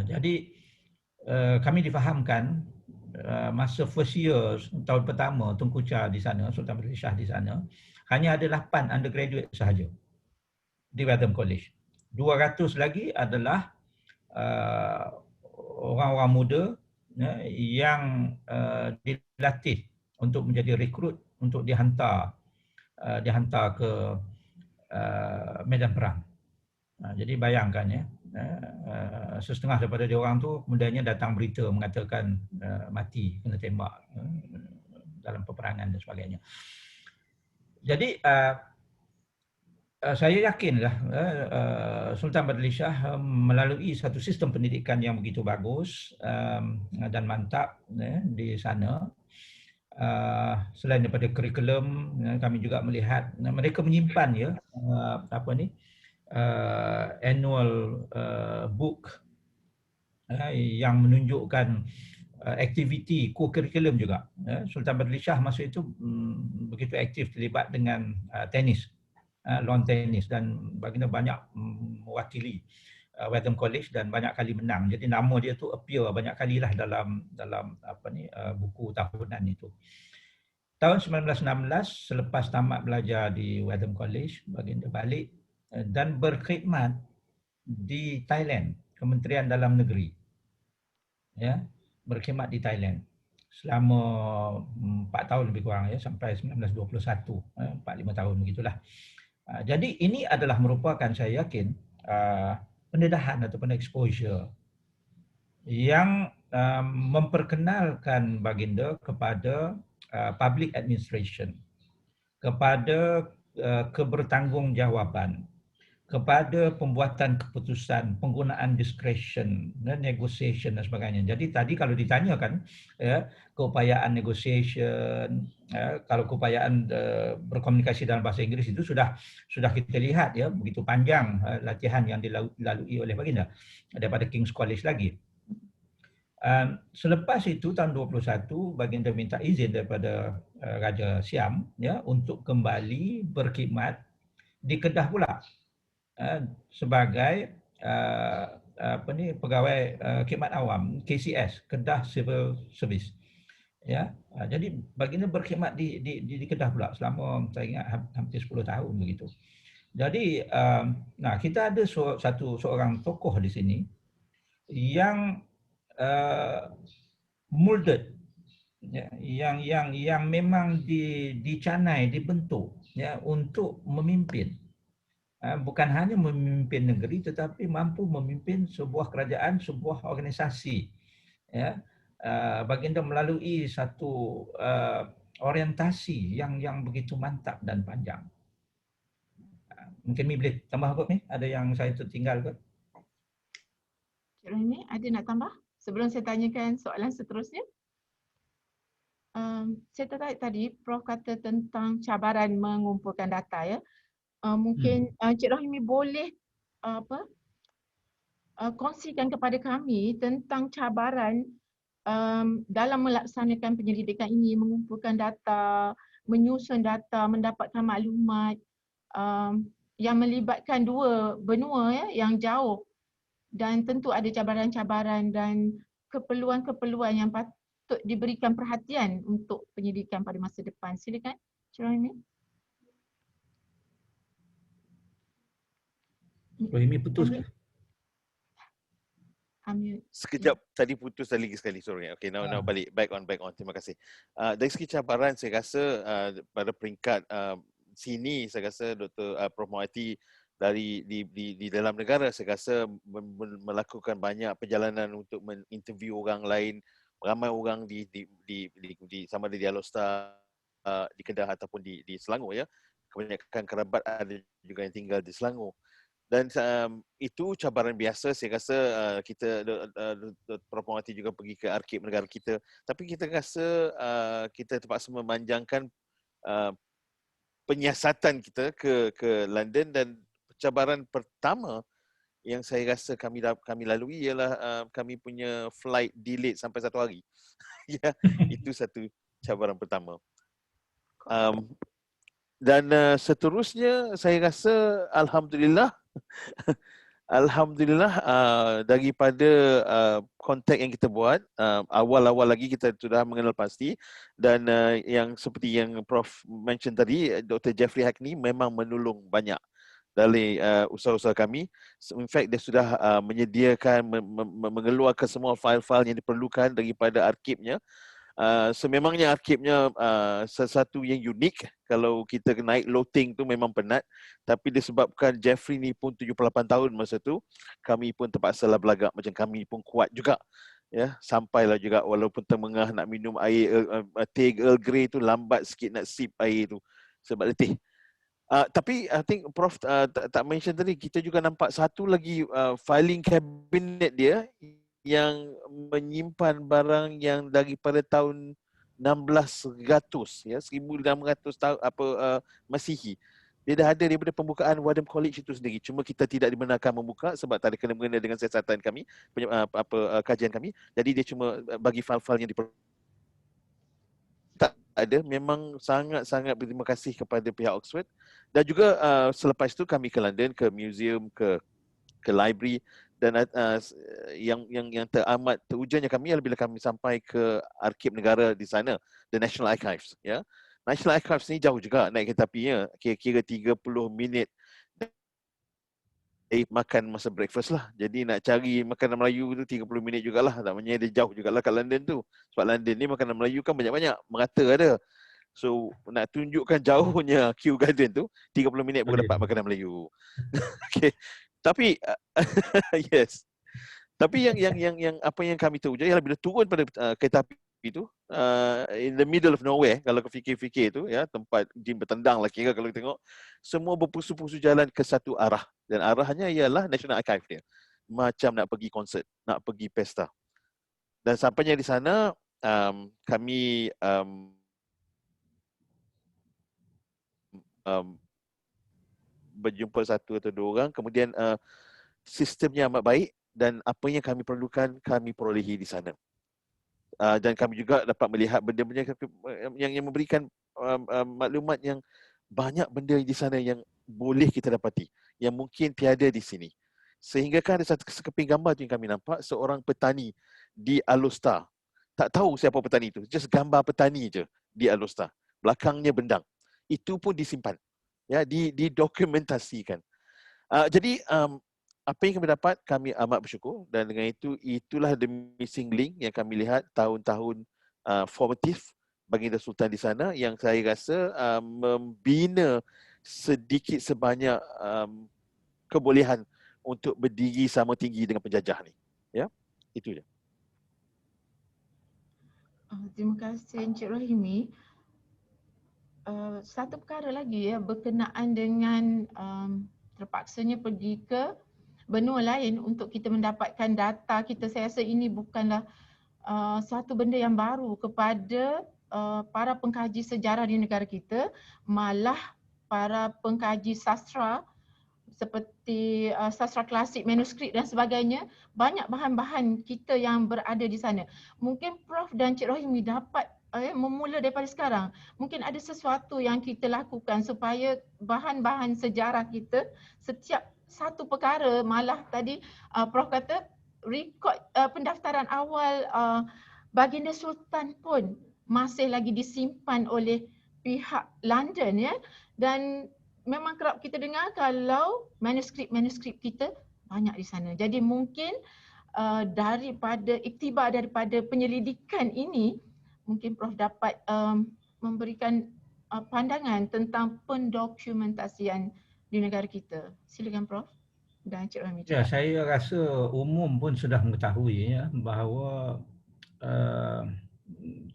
Jadi kami difahamkan masa first year, tahun pertama Tunku Cha di sana, Sultan Badli Shah di sana, hanya ada 8 undergraduate sahaja di Wadham College. 200 lagi adalah orang-orang muda, ya, yang dilatih untuk menjadi rekrut untuk dihantar ke medan perang. Jadi bayangkan, ya, setengah daripada dia orang tu kemudiannya datang berita mengatakan mati, kena tembak dalam peperangan dan sebagainya. Jadi Saya yakinlah Sultan Badli Shah melalui satu sistem pendidikan yang begitu bagus dan mantap di sana. Selain daripada kurikulum, kami juga melihat mereka menyimpan annual book yang menunjukkan aktiviti co-curriculum juga. Sultan Badli Shah masa itu begitu aktif terlibat dengan tenis, lawn tenis, dan baginda banyak mewakili Wadham College dan banyak kali menang. Jadi nama dia tu appear banyak kalilah dalam buku tahunan itu. Tahun 1916 selepas tamat belajar di Wadham College, baginda balik dan berkhidmat di Thailand, Kementerian Dalam Negeri. Ya, berkhidmat di Thailand selama 4 tahun lebih kurang sampai 1921, 4-5 tahun begitulah. Jadi ini adalah merupakan, saya yakin, pendedahan ataupun exposure yang memperkenalkan baginda kepada public administration, kepada kebertanggungjawabaan, kepada pembuatan keputusan, penggunaan discretion, negotiation dan sebagainya. Jadi tadi kalau ditanyakan keupayaan negotiation, kalau keupayaan berkomunikasi dalam bahasa Inggeris itu sudah kita lihat begitu panjang latihan yang dilalui oleh baginda daripada King's College lagi. Selepas itu tahun 21 baginda minta izin daripada Raja Siam untuk kembali berkhidmat di Kedah pula. Sebagai pegawai khidmat awam KCS, Kedah Civil Service. Jadi baginda berkhidmat di Kedah pula selama, saya ingat, hampir 10 tahun begitu. Jadi kita ada seorang tokoh di sini yang molded, yang memang dicanai, dibentuk untuk memimpin. Bukan hanya memimpin negeri tetapi mampu memimpin sebuah kerajaan, sebuah organisasi. Baginda melalui satu orientasi yang begitu mantap dan panjang. Mungkin Mi boleh tambah apa ni? Ada yang saya tertinggal ke? Cik Rohimi, ada nak tambah sebelum saya tanyakan soalan seterusnya? Saya tertarik tadi Prof kata tentang cabaran mengumpulkan data mungkin Cik Rohimi boleh kongsikan kepada kami tentang cabaran dalam melaksanakan penyelidikan ini, mengumpulkan data, menyusun data, mendapatkan maklumat yang melibatkan dua benua yang jauh, dan tentu ada cabaran-cabaran dan keperluan-keperluan yang patut diberikan perhatian untuk penyelidikan pada masa depan. Silakan Cik Rohimi. Rohimi putus ke? Sekejap tadi putus lagi sekali, sorry. Okay, now balik, back on. Terima kasih. Dari segi cabaran, saya rasa pada peringkat sini, saya rasa Dr. Prof Muhaiti di dalam negara, saya rasa melakukan banyak perjalanan untuk menginterview orang lain, ramai orang di sama ada di Alostar, di Kedah ataupun di Selangor Kebanyakan kerabat ada juga yang tinggal di Selangor. Dan itu cabaran biasa. Saya rasa kita Prof Muhaiti juga pergi ke arkib negara kita, tapi kita rasa kita terpaksa memanjangkan penyiasatan kita ke London, dan cabaran pertama yang saya rasa kami lalui ialah kami punya flight delayed sampai 1 hari. Itu satu cabaran pertama. Dan seterusnya saya rasa alhamdulillah daripada kontak yang kita buat awal-awal lagi kita sudah mengenal pasti, dan yang seperti yang Prof mention tadi, Dr. Jeffrey Hackney memang menolong banyak dari usaha-usaha kami. In fact, dia sudah menyediakan, mengeluarkan semua file-file yang diperlukan daripada arkibnya. Sememangnya arkibnya sesuatu yang unik. Kalau kita naik loading tu memang penat, tapi disebabkan Jeffrey ni pun 78 tahun masa tu, kami pun terpaksalah belagak, macam kami pun kuat juga. Sampailah juga walaupun tengah nak minum air teh Earl Grey tu, lambat sikit nak sip air tu sebab letih. Tapi I think Prof tak mention tadi, kita juga nampak satu lagi filing cabinet dia yang menyimpan barang yang daripada tahun 1600 ya, 1600 tahun Masihi. Dia dah ada daripada pembukaan Wadham College itu sendiri. Cuma kita tidak dibenarkan membuka sebab tak ada kena-mengena dengan siasatan kami, kajian kami. Jadi dia cuma bagi file-file yang tak ada. Memang sangat-sangat berterima kasih kepada pihak Oxford. Dan juga selepas itu kami ke London, ke museum, ke library, dan yang teramat terujannya kami adalah bila kami sampai ke Arkib Negara di sana, the National Archives, ya. National Archives ni jauh juga naik kereta apinya, kira-kira 30 minit makan masa breakfast lah. Jadi nak cari makanan Melayu tu 30 minit jugalah. Namanya dia jauh jugalah kat London tu. Sebab London ni makanan Melayu kan banyak-banyak, merata ada. So nak tunjukkan jauhnya Kew Garden tu, 30 minit baru dapat makanan Melayu. Okay. Tapi yes. Tapi yang apa yang kami tahu je ialah bila turun pada kereta api itu, in the middle of nowhere, kalau kau fikir-fikir tu ya, tempat jin bertendang lah kira kalau tengok, semua berpusu-pusu jalan ke satu arah, dan arahnya ialah National Archive dia. Macam nak pergi konsert, nak pergi pesta. Dan sampainya di sana, kami berjumpa satu atau dua orang, kemudian sistemnya amat baik dan apa yang kami perlukan kami perolehi di sana. Dan kami juga dapat melihat benda-benda yang memberikan maklumat yang banyak benda di sana yang boleh kita dapati, yang mungkin tiada di sini. Sehingga kan ada satu sekeping gambar tu yang kami nampak, seorang petani di Alostar. Tak tahu siapa petani itu, just gambar petani je di Alostar. Belakangnya bendang. Itu pun disimpan. Ya, didokumentasikan. Jadi apa yang kami dapat, kami amat bersyukur, dan dengan itu, itulah the missing link yang kami lihat tahun-tahun formatif baginda Sultan di sana, yang saya rasa membina sedikit sebanyak kebolehan untuk berdiri sama tinggi dengan penjajah ni. Ya, itu je. Terima kasih Encik Rahimi. Satu perkara lagi ya, berkenaan dengan terpaksanya pergi ke benua lain untuk kita mendapatkan data kita. Saya rasa ini bukanlah satu benda yang baru kepada para pengkaji sejarah di negara kita, malah para pengkaji sastra seperti sastra klasik, manuskrip dan sebagainya, banyak bahan-bahan kita yang berada di sana. Mungkin Prof dan Cik Rahimi dapat memula daripada sekarang. Mungkin ada sesuatu yang kita lakukan supaya bahan-bahan sejarah kita, setiap satu perkara, malah tadi Prof kata rekod pendaftaran awal baginda Sultan pun masih lagi disimpan oleh pihak London ya, dan memang kerap kita dengar kalau manuskrip kita banyak di sana. Jadi mungkin daripada iktibar daripada penyelidikan ini, mungkin Prof dapat memberikan pandangan tentang pendokumentasian di negara kita. Silakan Prof dan Cik Rahmi. Ya, saya rasa umum pun sudah mengetahui ya, bahawa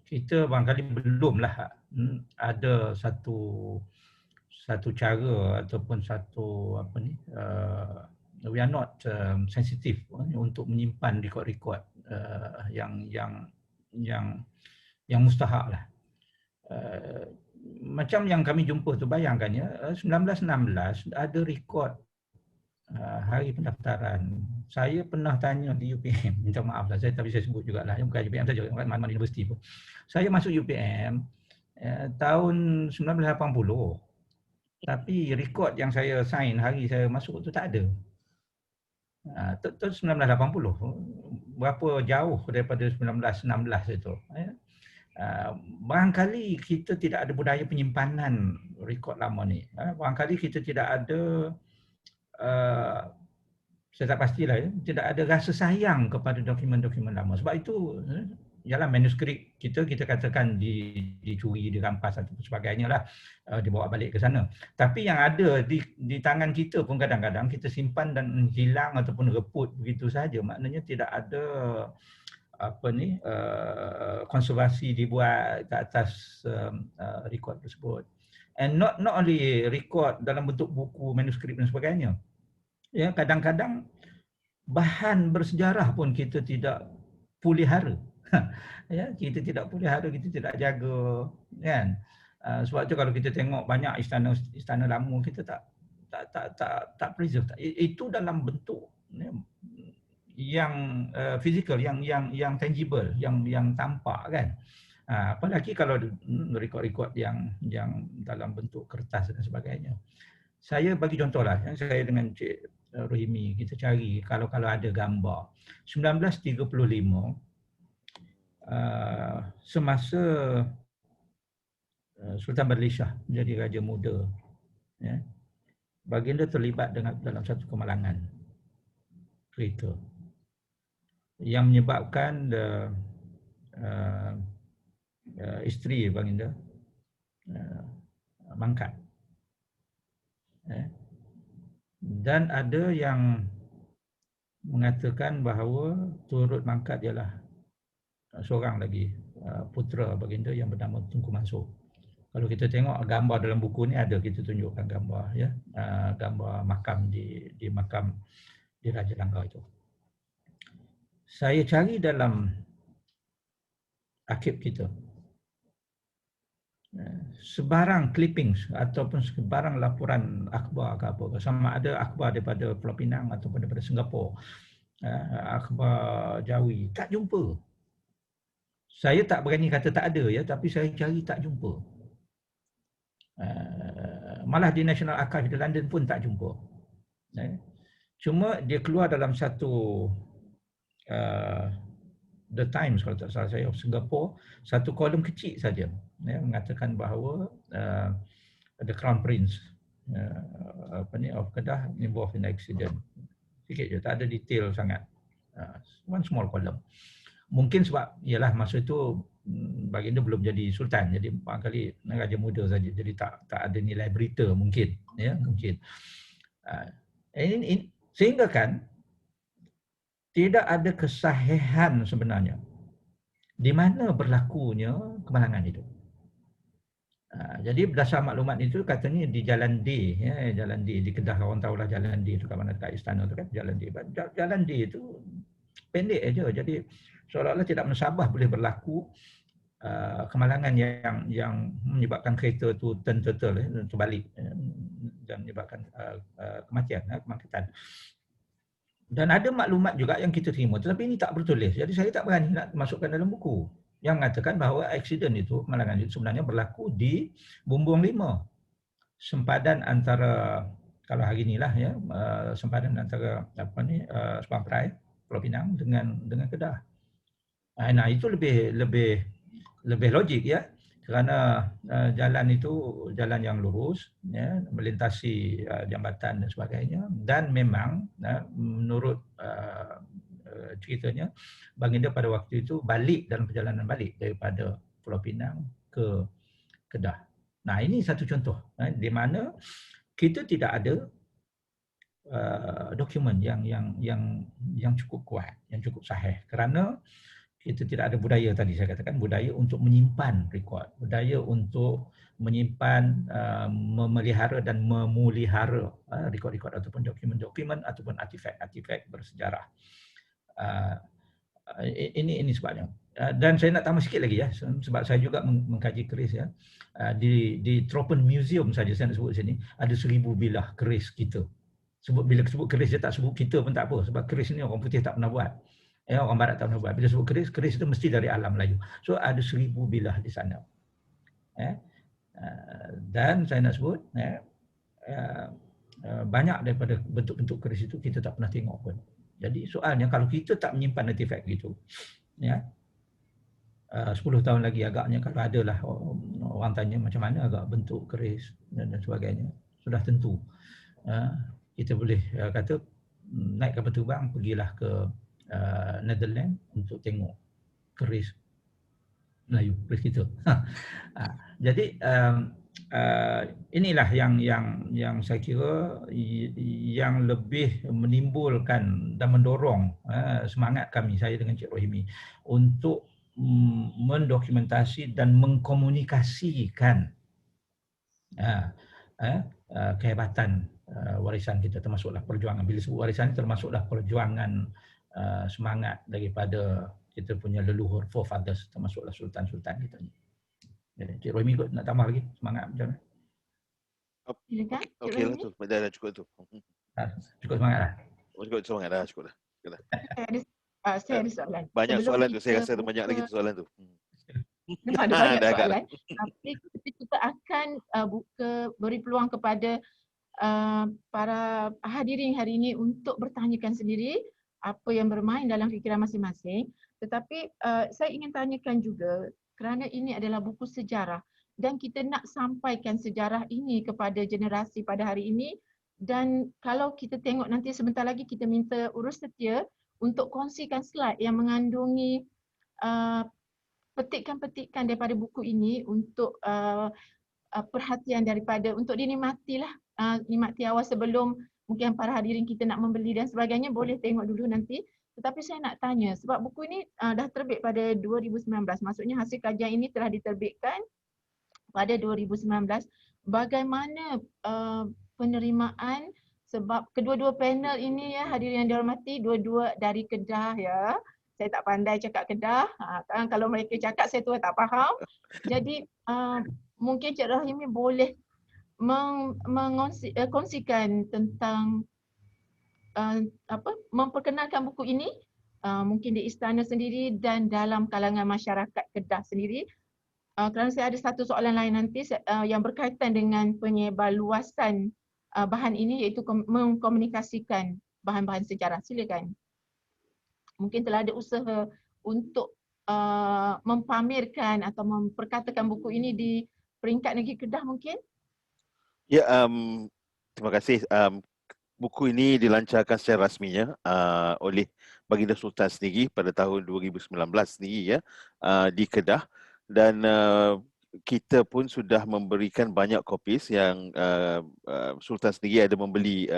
kita barangkali belumlah ada satu cara ataupun satu apa ni, we are not sensitive untuk menyimpan rekod-rekod yang mustahak lah. Macam yang kami jumpa tu, bayangkan ya, 1916 ada rekod hari pendaftaran. Saya pernah tanya di UPM, minta maaf lah, tapi saya sebut jugalah, bukan UPM saja, mana-mana universiti pun. Saya masuk UPM tahun 1980. Tapi rekod yang saya sign hari saya masuk tu tak ada. Tahun 1980. Berapa jauh daripada 1916 itu. Barangkali kita tidak ada budaya penyimpanan rekod lama ni. Barangkali kita tidak ada, saya tak pastilah ya, tidak ada rasa sayang kepada dokumen-dokumen lama. Sebab itu, ialah manuskrip kita katakan dicuri, dirampas atau sebagainya lah, dibawa balik ke sana. Tapi yang ada di tangan kita pun kadang-kadang kita simpan dan hilang ataupun reput begitu saja. Maknanya tidak ada apa ni, konservasi dibuat ke atas rekod tersebut. And not only record dalam bentuk buku, manuskrip dan sebagainya. Ya, kadang-kadang bahan bersejarah pun kita tidak pelihara. Ya, kita tidak pelihara, kita tidak jaga, kan? Sebab tu kalau kita tengok banyak istana lama, kita tak preserve. Itu dalam bentuk yang physical, yang tangible, yang tampak, kan? Apalagi kalau rekod-rekod yang dalam bentuk kertas dan sebagainya. Saya bagi contohlah, saya dengan Cik Rohimi, kita cari kalau ada gambar 1935 semasa Sultan Badli Shah menjadi raja muda, ya, baginda terlibat dalam satu kemalangan kereta yang menyebabkan isteri baginda mangkat. Dan ada yang mengatakan bahawa turut mangkat ialah seorang lagi putera baginda yang bernama Tunku Mansur. Kalau kita tengok gambar dalam buku ni ada, kita tunjukkan gambar, ya, gambar makam di makam di Raja Langgar itu. Saya cari dalam arsip kita sebarang clippings ataupun sebarang laporan akhbar ke apa, sama ada akhbar daripada Pulau Pinang ataupun daripada Singapura, akhbar Jawi, tak jumpa. Saya tak berani kata tak ada, ya, tapi saya cari tak jumpa. Malah di National Archives di London pun tak jumpa. Cuma dia keluar dalam satu The Times, kalau tak salah saya, of Singapore, satu kolom kecil saja, ya, mengatakan bahawa the Crown Prince of Kedah involved in accident. Sikit je, tak ada detail sangat. One small column. Mungkin sebab ialah masa itu baginda belum jadi sultan, jadi barangkali raja muda saja, jadi tak ada nilai berita mungkin, ya, mungkin. Sehingga kan tidak ada kesahihan sebenarnya di mana berlakunya kemalangan itu. Jadi berdasar maklumat itu katanya di Jalan D, ya, Jalan D di Kedah, orang tahulah Jalan D itu kat mana, dekat istana tu kan, Jalan D. Jalan D itu pendek aja, jadi seolah-olah tidak mensabah boleh berlaku kemalangan yang menyebabkan kereta tu terbalik dan menyebabkan kematian, kemangkitan. Dan ada maklumat juga yang kita terima, tetapi ini tak bertulis. Jadi saya tak berani nak masukkan dalam buku yang mengatakan bahawa aksiden itu, kemalangan itu sebenarnya berlaku di Bumbung 5. Sempadan antara, kalau hari inilah, ya, sempadan antara Subang Perai, Pulau Pinang dengan Kedah. Nah, itu lebih logik, ya, kerana jalan itu jalan yang lurus, ya, melintasi jambatan dan sebagainya, dan memang menurut ceritanya baginda pada waktu itu balik dalam perjalanan balik daripada Pulau Pinang ke Kedah. Nah, ini satu contoh di mana kita tidak ada dokumen yang cukup kuat, yang cukup sahih, kerana kita tidak ada budaya, tadi saya katakan, budaya untuk menyimpan rekod, budaya untuk menyimpan, memelihara dan memulihara rekod-rekod ataupun dokumen-dokumen ataupun artifak-artifak bersejarah. Ini sebabnya. Dan saya nak tambah sikit lagi, ya, sebab saya juga mengkaji keris, ya. Di Tropen Museum saja saya nak sebut sini ada 1000 bilah keris kita. Bila sebut keris dia tak sebut kita pun tak apa, sebab keris ni orang putih tak pernah buat. Ya, orang barat tak pernah buat. Bila sebut keris itu mesti dari alam Melayu. So ada 1000 bilah di sana. Dan saya nak sebut, banyak daripada bentuk-bentuk keris itu kita tak pernah tengok pun. Jadi soalnya kalau kita tak menyimpan artifak gitu, ya, 10 tahun lagi agaknya kalau adalah orang tanya macam mana agak bentuk keris dan sebagainya, sudah tentu kita boleh kata naik kapal terbang, pergilah ke Netherlands untuk tengok keris Melayu, keris kita. Jadi inilah yang saya kira yang lebih menimbulkan dan mendorong semangat kami, saya dengan Cik Rohimi, untuk mendokumentasi dan mengkomunikasikan kehebatan warisan kita, termasuklah perjuangan. Bila sebut warisan termasuklah perjuangan semangat daripada kita punya leluhur forefathers, termasuklah sultan-sultan kita ni. Jadi Cik Rohimi kot nak tambah lagi semangat macam mana? Silakan. Okey lah tu. Dah cukup tu. Cukup semangat lah. Cukup semangat dah, cukup dah. Saya ada soalan. Banyak Sebelum soalan tu, saya kita rasa ada banyak lagi tu soalan tu. ada banyak Dah agak soalan. Tapi kita akan beri peluang kepada para hadirin hari ini untuk bertanyakan sendiri apa yang bermain dalam fikiran masing-masing. Tetapi saya ingin tanyakan juga, kerana ini adalah buku sejarah dan kita nak sampaikan sejarah ini kepada generasi pada hari ini, dan kalau kita tengok nanti sebentar lagi kita minta urus setia untuk kongsikan slide yang mengandungi petikan-petikan daripada buku ini untuk perhatian daripada untuk dinikmatilah, nikmati awal sebelum mungkin para hadirin kita nak membeli dan sebagainya, boleh tengok dulu nanti. Tetapi saya nak tanya, sebab buku ini dah terbit pada 2019, maksudnya hasil kajian ini telah diterbitkan pada 2019. Bagaimana penerimaan, sebab kedua-dua panel ini ya hadirin yang dihormati, dua-dua dari Kedah ya. Saya tak pandai cakap Kedah, kan kalau mereka cakap saya tu tak faham. Jadi mungkin Cik Rohimi boleh kongsikan tentang memperkenalkan buku ini mungkin di istana sendiri dan dalam kalangan masyarakat Kedah sendiri. Kerana saya ada satu soalan lain nanti yang berkaitan dengan penyebarluasan bahan ini, iaitu mengkomunikasikan bahan-bahan sejarah. Silakan. Mungkin telah ada usaha untuk mempamerkan atau memperkatakan buku ini di peringkat negeri Kedah mungkin? Ya, terima kasih. Buku ini dilancarkan secara rasminya oleh Baginda Sultan sendiri pada tahun 2019 sendiri ya, di Kedah, dan kita pun sudah memberikan banyak kopis yang Sultan sendiri ada membeli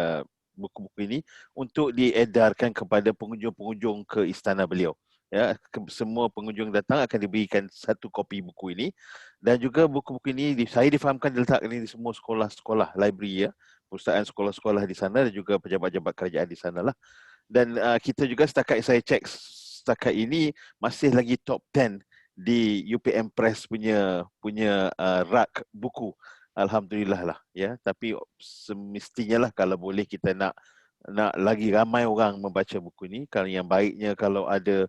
buku-buku ini untuk diedarkan kepada pengunjung-pengunjung ke istana beliau. Ya, semua pengunjung datang akan diberikan satu kopi buku ini, dan juga buku-buku ini saya difahamkan diletakkan di semua sekolah-sekolah, library ya, perpustakaan sekolah-sekolah di sana dan juga pejabat-pejabat kerajaan di sana lah. Dan kita juga setakat saya cek setakat ini masih lagi top 10 di UPM Press punya rak buku. Alhamdulillah lah ya. Tapi semestinya lah kalau boleh kita nak lagi ramai orang membaca buku ini. Kalau yang baiknya kalau ada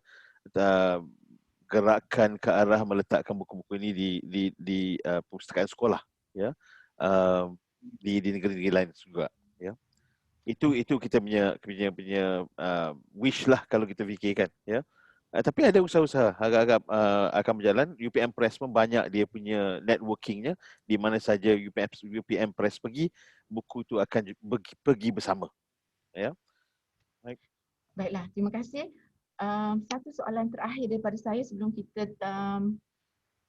gerakan ke arah meletakkan buku-buku ini di perpustakaan sekolah ya, di negeri-negeri lain juga ya. Itu kita punya wish lah kalau kita fikirkan ya. Tapi ada usaha-usaha harap-harap akan berjalan. UPM Press pun banyak dia punya networkingnya, di mana saja UPM Press pergi, buku tu akan pergi bersama ya. Baiklah, terima kasih. Satu soalan terakhir daripada saya sebelum kita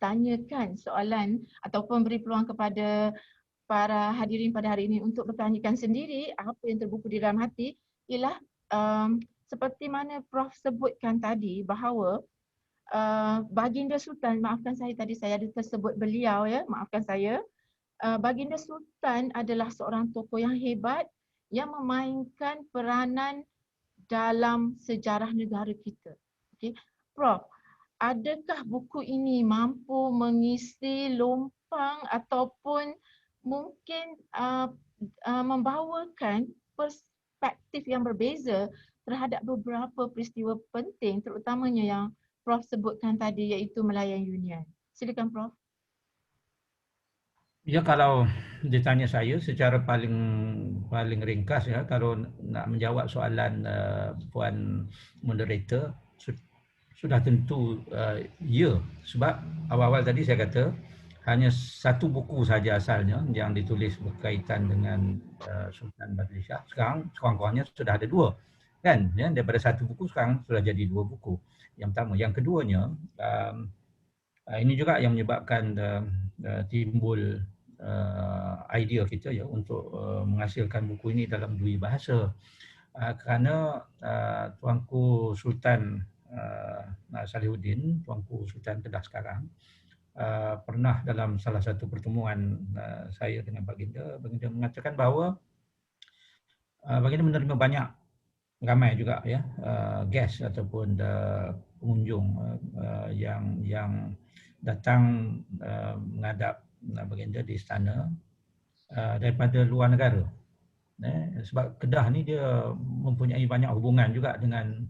tanyakan soalan ataupun beri peluang kepada para hadirin pada hari ini untuk bertanyakan sendiri apa yang terbuku di dalam hati, ialah seperti mana Prof sebutkan tadi bahawa Baginda Sultan, maafkan saya tadi saya ada tersebut beliau ya, maafkan saya. Baginda Sultan adalah seorang tokoh yang hebat yang memainkan peranan dalam sejarah negara kita. Okay. Prof, adakah buku ini mampu mengisi lompang ataupun mungkin membawakan perspektif yang berbeza terhadap beberapa peristiwa penting, terutamanya yang Prof sebutkan tadi, iaitu Malayan Union? Silakan Prof. Ya, kalau ditanya saya secara paling ringkas ya, kalau nak menjawab soalan Puan Moderator, sudah tentu ya, sebab awal-awal tadi saya kata hanya satu buku saja asalnya yang ditulis berkaitan dengan Sultan Badli Shah. Sekarang kurang-kurangnya sudah ada dua kan ya, daripada satu buku sekarang sudah jadi dua buku. Yang pertama, yang keduanya ini juga yang menyebabkan timbul idea kita ya untuk menghasilkan buku ini dalam dua bahasa, kerana Tuanku Sultan Salihuddin, Tuanku Sultan Kedah sekarang, pernah dalam salah satu pertemuan saya dengan baginda mengatakan bahawa baginda menerima banyak ramai juga ya guest ataupun pengunjung yang datang menghadap baginda di istana daripada luar negara. Sebab Kedah ni dia mempunyai banyak hubungan juga dengan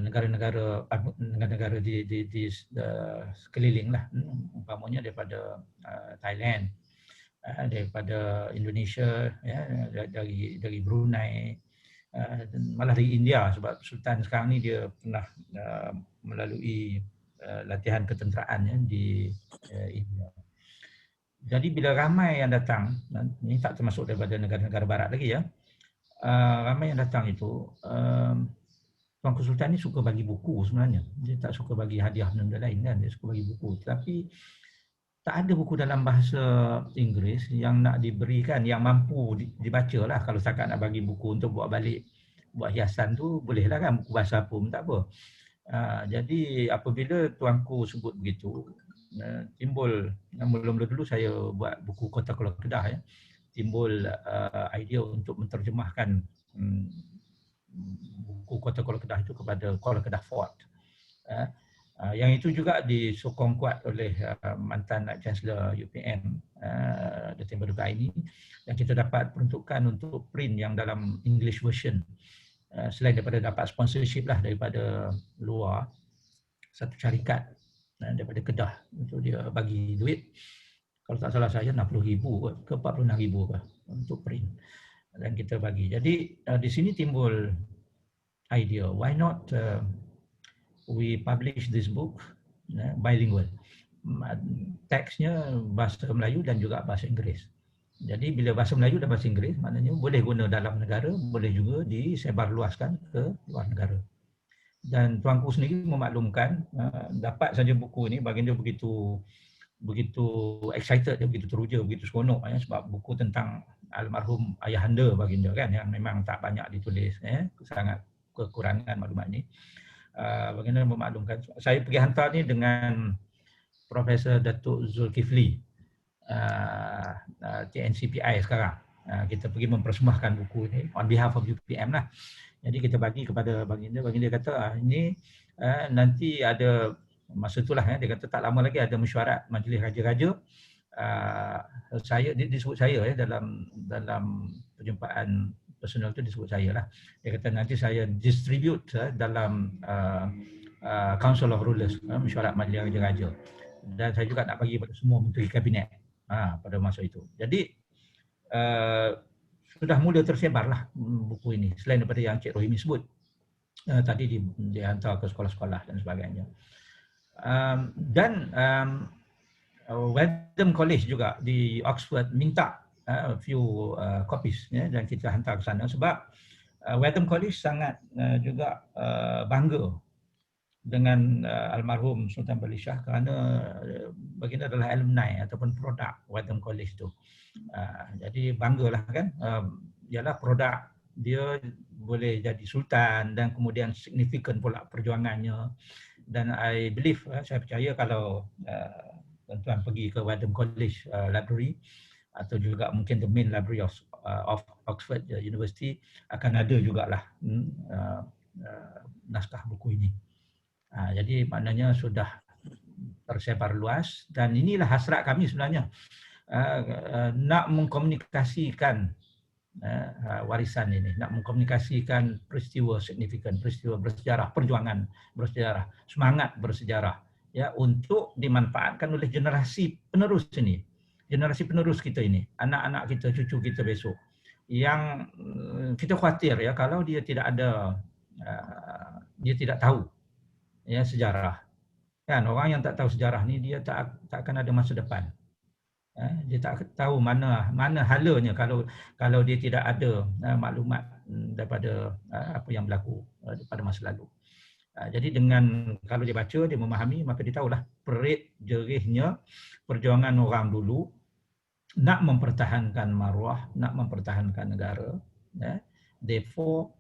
negara-negara di sekeliling lah, umpamanya daripada Thailand, daripada Indonesia, ya, dari Brunei, malah dari India, sebab Sultan sekarang ni dia pernah melalui latihan ketenteraan ya, di India. Jadi bila ramai yang datang, ini tak termasuk daripada negara-negara barat lagi ya, ramai yang datang itu, Tuanku Sultan ni suka bagi buku sebenarnya. Dia tak suka bagi hadiah benda lain kan, dia suka bagi buku. Tapi tak ada buku dalam bahasa Inggeris yang nak diberikan, yang mampu dibaca lah. Kalau setakat nak bagi buku untuk buat balik, buat hiasan tu bolehlah kan, buku bahasa apa pun tak apa. Jadi apabila tuanku sebut begitu, timbul, mula-mula dulu saya buat buku Kota Kuala Kedah ya, timbul idea untuk menterjemahkan buku Kota Kuala Kedah itu kepada Kuala Kedah Fort. Yang itu juga disokong kuat oleh mantan Chancellor UPM, Datin Baduka ini, dan kita dapat peruntukan untuk print yang dalam English version. Selain daripada dapat sponsorship lah daripada luar, satu syarikat daripada Kedah untuk dia bagi duit, kalau tak salah saya RM60,000 ke RM46,000 untuk print, dan kita bagi. Jadi di sini timbul idea, why not we publish this book bilingual, teksnya bahasa Melayu dan juga bahasa Inggeris. Jadi bila bahasa Melayu dan bahasa Inggeris, maknanya boleh guna dalam negara, boleh juga disebarluaskan ke luar negara. Dan tuanku sendiri memaklumkan, dapat saja buku ini, baginda begitu excited, dia begitu teruja, begitu seronok ya, sebab buku tentang almarhum ayahanda baginda kan, yang memang tak banyak ditulis, sangat kekurangan maklumat ni. Baginda memaklumkan, saya pergi hantar ni dengan Profesor Datuk Zulkifli, TNCPI sekarang. Kita pergi mempersembahkan buku ini on behalf of UPM lah. Jadi kita bagi kepada baginda, baginda kata ini nanti ada masa itulah ya, dia kata tak lama lagi ada mesyuarat Majlis Raja-Raja. Saya disebut saya ya, dalam perjumpaan personal tu disebut saya lah. Dia kata nanti saya distribute dalam Council of Rulers, mesyuarat Majlis Raja-Raja. Dan saya juga nak bagi kepada semua menteri kabinet pada masa itu. Jadi sudah mula tersebarlah buku ini, selain daripada yang Cik Rohimi sebut tadi, dihantar ke sekolah-sekolah dan sebagainya. Dan Wadham College juga di Oxford minta a few copies ya, dan kita hantar ke sana sebab Wadham College sangat juga bangga dengan almarhum Sultan Badli Shah kerana baginda adalah alumni ataupun produk Wadham College tu. Jadi banggalah kan, ialah produk dia boleh jadi sultan dan kemudian signifikan pula perjuangannya. Dan I believe, saya percaya kalau tuan-tuan pergi ke Wadham College Library atau juga mungkin the main library of Oxford University, akan ada jugalah naskah buku ini. Jadi maknanya sudah tersebar luas, dan inilah hasrat kami sebenarnya, nak mengkomunikasikan warisan ini, nak mengkomunikasikan peristiwa signifikan, peristiwa bersejarah, perjuangan bersejarah, semangat bersejarah ya, untuk dimanfaatkan oleh generasi penerus ini, generasi penerus kita ini, anak-anak kita, cucu kita besok, yang kita khawatir ya kalau dia tidak ada, dia tidak tahu ya sejarah kan. Orang yang tak tahu sejarah ni dia tak akan ada masa depan. Dia tak tahu mana halanya kalau dia tidak ada maklumat daripada apa yang berlaku pada masa lalu. Jadi dengan kalau dia baca, dia memahami, maka dia tahulah perit jerihnya perjuangan orang dulu nak mempertahankan maruah, nak mempertahankan negara. Therefore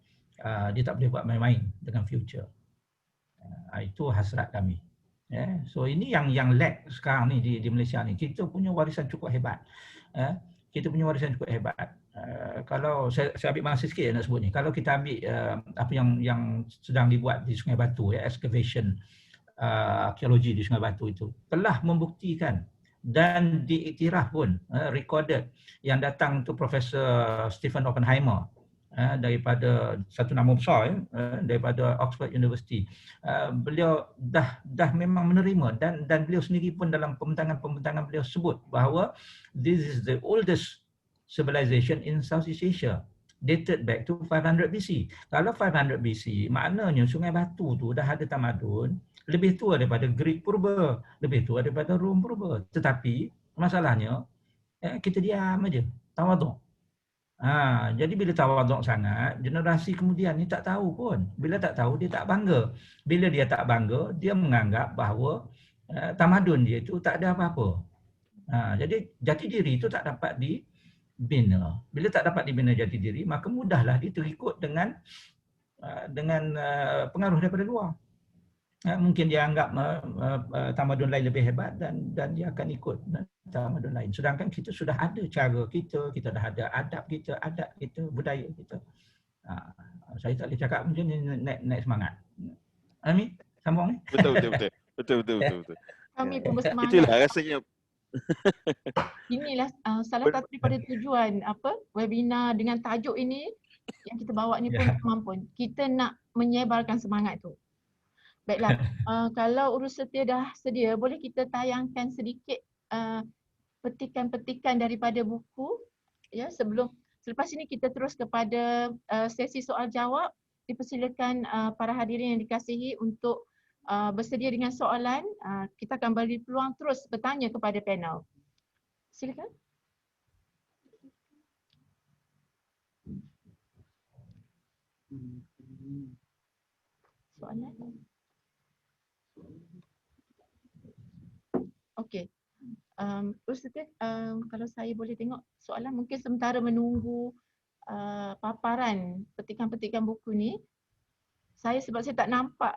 dia tak boleh buat main-main dengan future. Itu hasrat kami. So ini yang lag sekarang ni di Malaysia ni. Kita punya warisan cukup hebat. Kita punya warisan cukup hebat. Kalau saya ambil masa sikit nak sebut ni. Kalau kita ambil apa yang sedang dibuat di Sungai Batu, excavation arkeologi di Sungai Batu itu telah membuktikan dan diiktiraf pun, recorded, yang datang tu Profesor Stephen Oppenheimer daripada satu nama besar daripada Oxford University. Beliau dah memang menerima dan beliau sendiri pun dalam pembentangan beliau sebut bahawa this is the oldest civilization in Southeast Asia, dated back to 500 BC. Kalau 500 BC, maknanya Sungai Batu tu dah ada tamadun lebih tua daripada Greek purba, lebih tua daripada Rom purba. Tetapi masalahnya kita diam aja, tawaduk. Jadi bila tawaduk sangat, generasi kemudian ni tak tahu pun. Bila tak tahu, dia tak bangga. Bila dia tak bangga, dia menganggap bahawa tamadun dia itu tak ada apa-apa. Jadi jati diri itu tak dapat dibina. Bila tak dapat dibina jati diri, maka mudahlah dia terikut dengan pengaruh daripada luar. Mungkin dia anggap tamadun lain lebih hebat dan dia akan ikut tamadun lain. Sedangkan kita sudah ada cara kita dah ada adab kita, adat kita, budaya kita. Saya tak boleh cakap macam ni naik semangat. Ami, sambung ni. Betul. Kami pun bersemangat. Itulah rasanya. Inilah salah satu daripada tujuan webinar dengan tajuk ini yang kita bawa ni pun mampu. Kita nak menyebarkan semangat tu. Baiklah, kalau Urus Setia dah sedia, boleh kita tayangkan sedikit petikan-petikan daripada buku ya selepas ini kita terus kepada sesi soal jawab. Dipersilakan para hadirin yang dikasihi untuk bersedia dengan soalan. Kita akan beri peluang terus bertanya kepada panel. Silakan. Soalan. Okey. Ustaz, kalau saya boleh tengok soalan, mungkin sementara menunggu paparan petikan-petikan buku ni, sebab saya tak nampak,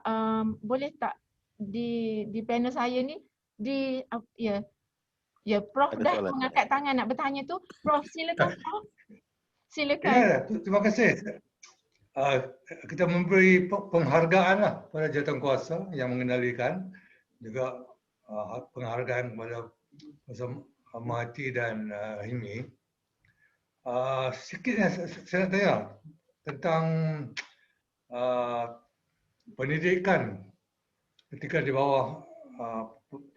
boleh tak di panel saya ni Prof dah mengangkat tangan nak bertanya tu. Prof, silakan Prof. Silakan. Ya, terima kasih. Kita memberi penghargaan lah pada jawatankuasa yang mengendalikan, juga penghargaan kepada Mahathir dan Hilmi. Sikit saya nak tanya tentang pendidikan ketika di bawah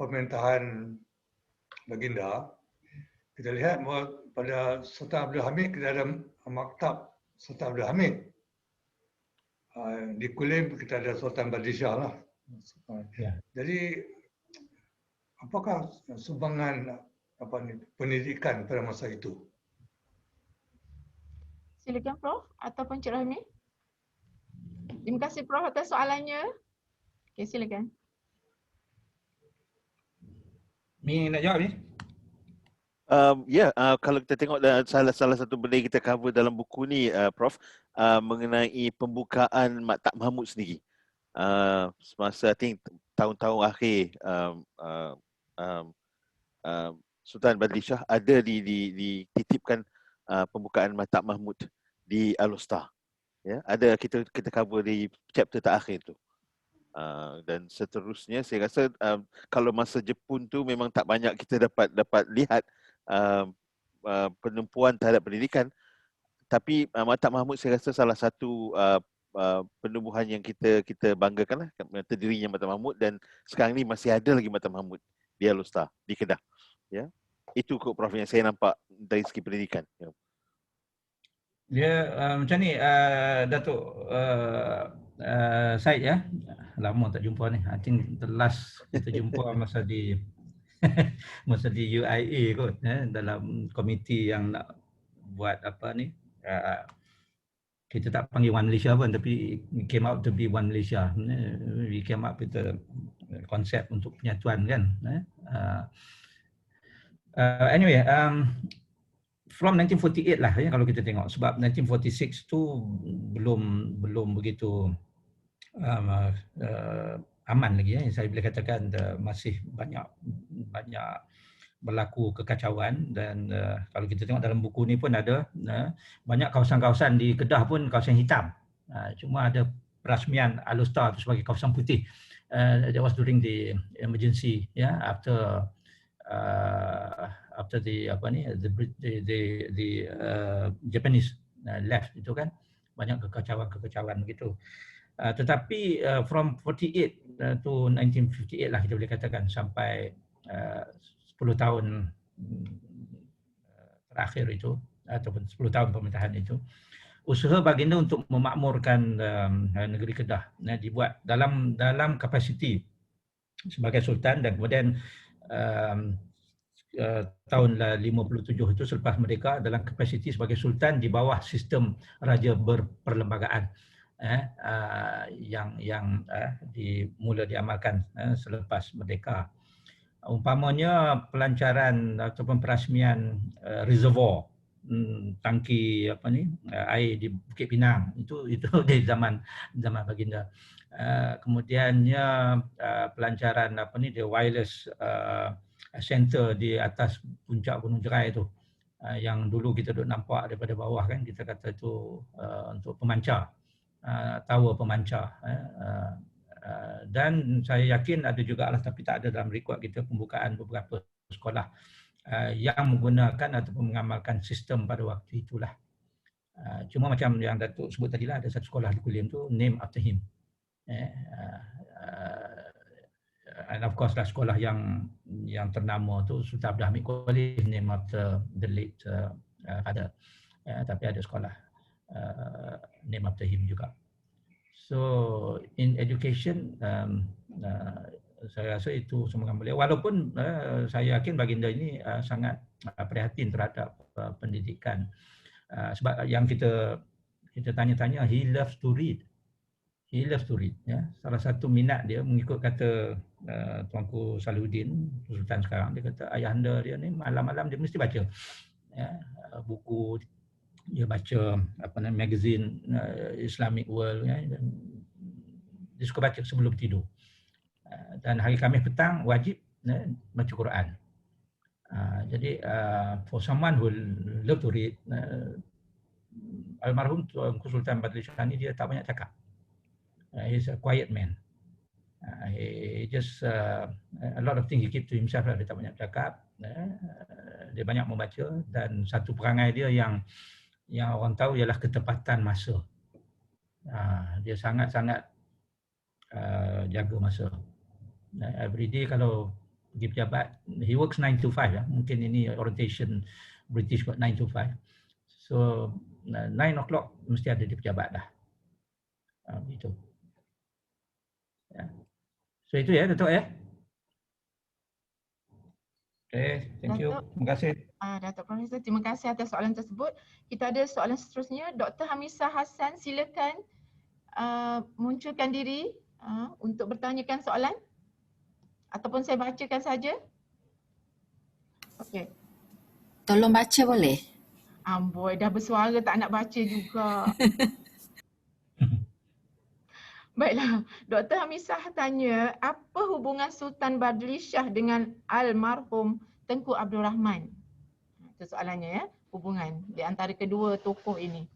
pemerintahan Baginda. Kita lihat bahawa pada Sultan Abdul Hamid kita ada maktab Sultan Abdul Hamid. Di Kulim kita ada Sultan Badishah lah. Jadi apakah sumbangan pendidikan pada masa itu? Silakan Prof ataupun Cik Rahmi. Terima kasih Prof atas soalannya. Okey, silakan. Mi nak jawab ni? Kalau kita tengok salah satu benda yang kita cover dalam buku ni, Prof, mengenai pembukaan Maktab Mahmud sendiri. Semasa I think tahun-tahun akhir Sultan Badli Shah ada dititipkan pembukaan Maktab Mahmud di Al-Usta. Ya, ada kita cover di chapter terakhir tu. Dan seterusnya saya rasa kalau masa Jepun tu memang tak banyak kita dapat lihat penumpuan terhadap pendidikan, tapi Maktab Mahmud saya rasa salah satu penubuhan yang kita banggakan lah, terdirinya Maktab Mahmud, dan sekarang ni masih ada lagi Maktab Mahmud di Al-Usta di Kedah. Ya, itu kot Prof yang saya nampak dari segi pendidikan. Ya. Dia macam ni, Datuk Syed ya. Lama tak jumpa ni. I think the last kita jumpa masa di masa di UIA kot, dalam komiti yang nak buat apa ni. Kita tak panggil One Malaysia pun, tapi came out to be One Malaysia. We came up with the konsep untuk penyatuan kan. Anyway, from 1948 lah ya, kalau kita tengok, sebab 1946 tu belum begitu aman lagi ya. Saya boleh katakan masih banyak berlaku kekacauan dan kalau kita tengok dalam buku ni pun ada banyak kawasan-kawasan di Kedah pun kawasan hitam. Cuma ada perasmian Alostar itu sebagai kawasan putih. That was during the emergency after the Japanese left itu kan, banyak kekacauan begitu. Tetapi from 48 to 1958 lah kita boleh katakan, sampai 10 tahun terakhir itu ataupun 10 tahun pemerintahan itu, usaha baginda untuk memakmurkan negeri Kedah dibuat dalam kapasiti sebagai sultan, dan kemudian tahun 57 itu selepas merdeka dalam kapasiti sebagai sultan di bawah sistem raja berperlembagaan yang dimula diamalkan selepas merdeka. Umpamanya pelancaran ataupun perasmian reservoir, tangki air di Bukit Pinang, itu dari zaman baginda. Kemudiannya pelancaran the wireless center di atas puncak Gunung Jerai itu, yang dulu kita duduk nampak daripada bawah kan, kita kata itu untuk pemancar, tower pemancar. Dan saya yakin ada juga lah, tapi tak ada dalam rekod kita, pembukaan beberapa sekolah yang menggunakan ataupun mengamalkan sistem pada waktu itulah. Cuma macam yang Datuk sebut tadi lah, ada satu sekolah di Kulim tu name after him. And of course lah, sekolah yang ternama tu Sultan Abdul Hamid College, name after the late father. Tapi ada sekolah name after him juga. So in education, saya rasa itu semoga mulia. Walaupun saya yakin baginda ini sangat prihatin terhadap pendidikan. Sebab yang kita tanya-tanya, he loves to read. He loves to read. Ya. Salah satu minat dia, mengikut kata Tuanku Salahuddin, Sultan sekarang, dia kata ayahanda dia ni malam-malam dia mesti baca buku. Dia baca magazine Islamic World, dan dia suka baca sebelum tidur. Dan hari Khamis petang wajib baca Quran. Jadi for someone who love to read, almarhum Tuanku Sultan Badli Shah ni dia tak banyak cakap. He's a quiet man. He just a lot of things he keep to himself. Dia tak banyak cakap. Dia banyak membaca, dan satu perangai dia yang orang tahu ialah ketepatan masa. Dia sangat-sangat jaga masa. Every day kalau pergi pejabat, he works 9 to 5 ya. Mungkin ini orientation British buat 9 to 5. So 9 o'clock mesti ada di pejabat dah. Begitu. Ya. So itu ya Datuk ya. Okay, thank you. Terima kasih. Datuk Profesor, terima kasih atas soalan tersebut. Kita ada soalan seterusnya. Dr. Hamisah Hassan, silakan munculkan diri untuk bertanyakan soalan. Ataupun saya bacakan saja. Okey. Tolong baca boleh? Amboi, dah bersuara tak nak baca juga. Baiklah, Dr. Hamisah tanya, apa hubungan Sultan Badli Shah dengan almarhum Tengku Abdul Rahman? Itu soalannya ya, hubungan di antara kedua tokoh ini.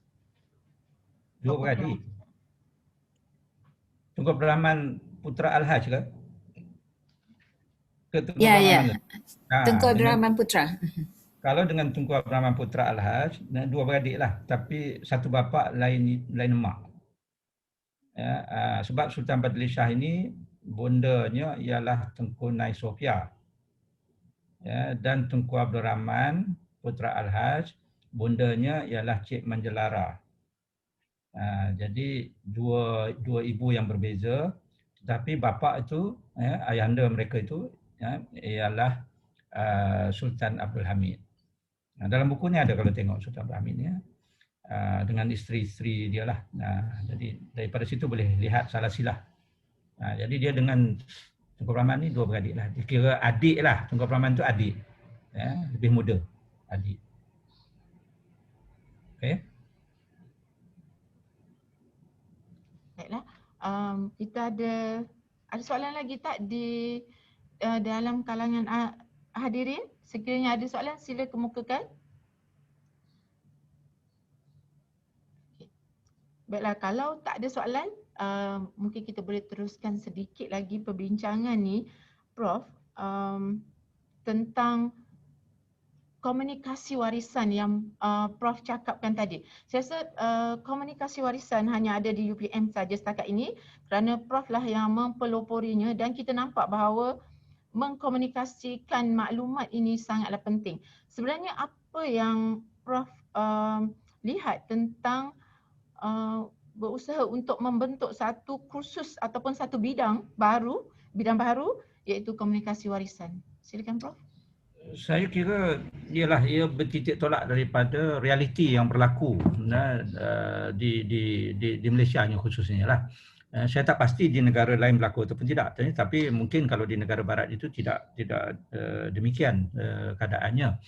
Dua beradik. Tengku Abdul Rahman putra Al-Haj ke? Ya. Tengku Abdul Rahman putra. Kalau dengan Tengku Abdul Rahman putra Al-Haj, dua beradik lah, tapi satu bapa lain emak. Ya, sebab Sultan Badli Shah ini bondanya ialah Tengku Nai Sofia. Ya, dan Tengku Abdul Rahman putra Al-Haj, bondanya ialah Cik Manjelara. Jadi dua ibu yang berbeza, tetapi bapa itu, ayahanda mereka itu ialah Sultan Abdul Hamid. Dalam buku ni ada kalau tengok Sultan Abdul Hamid ya, dengan isteri-isteri dia lah. Jadi daripada situ boleh lihat salah silah. Jadi dia dengan Tengku Abdul Rahman ni dua beradik lah. Dia kira adik lah. Tengku Abdul Rahman tu adik. Ya, lebih muda. Adik. Okay. Baiklah. Kita ada Ada soalan lagi tak di dalam kalangan hadirin? Sekiranya ada soalan, sila kemukakan. Baiklah, kalau tak ada soalan, mungkin kita boleh teruskan sedikit lagi perbincangan ni, Prof, tentang komunikasi warisan yang Prof cakapkan tadi. Saya rasa komunikasi warisan hanya ada di UPM saja setakat ini kerana Prof lah yang mempeloporinya, dan kita nampak bahawa mengkomunikasikan maklumat ini sangatlah penting. Sebenarnya apa yang Prof lihat tentang berusaha untuk membentuk satu kursus ataupun satu bidang baru iaitu komunikasi warisan? Silakan Prof. Saya kira ia bertitik tolak daripada realiti yang berlaku di Malaysia khususnya lah. Saya tak pasti di negara lain berlaku ataupun tidak, tapi mungkin kalau di negara barat itu tidak demikian keadaannya.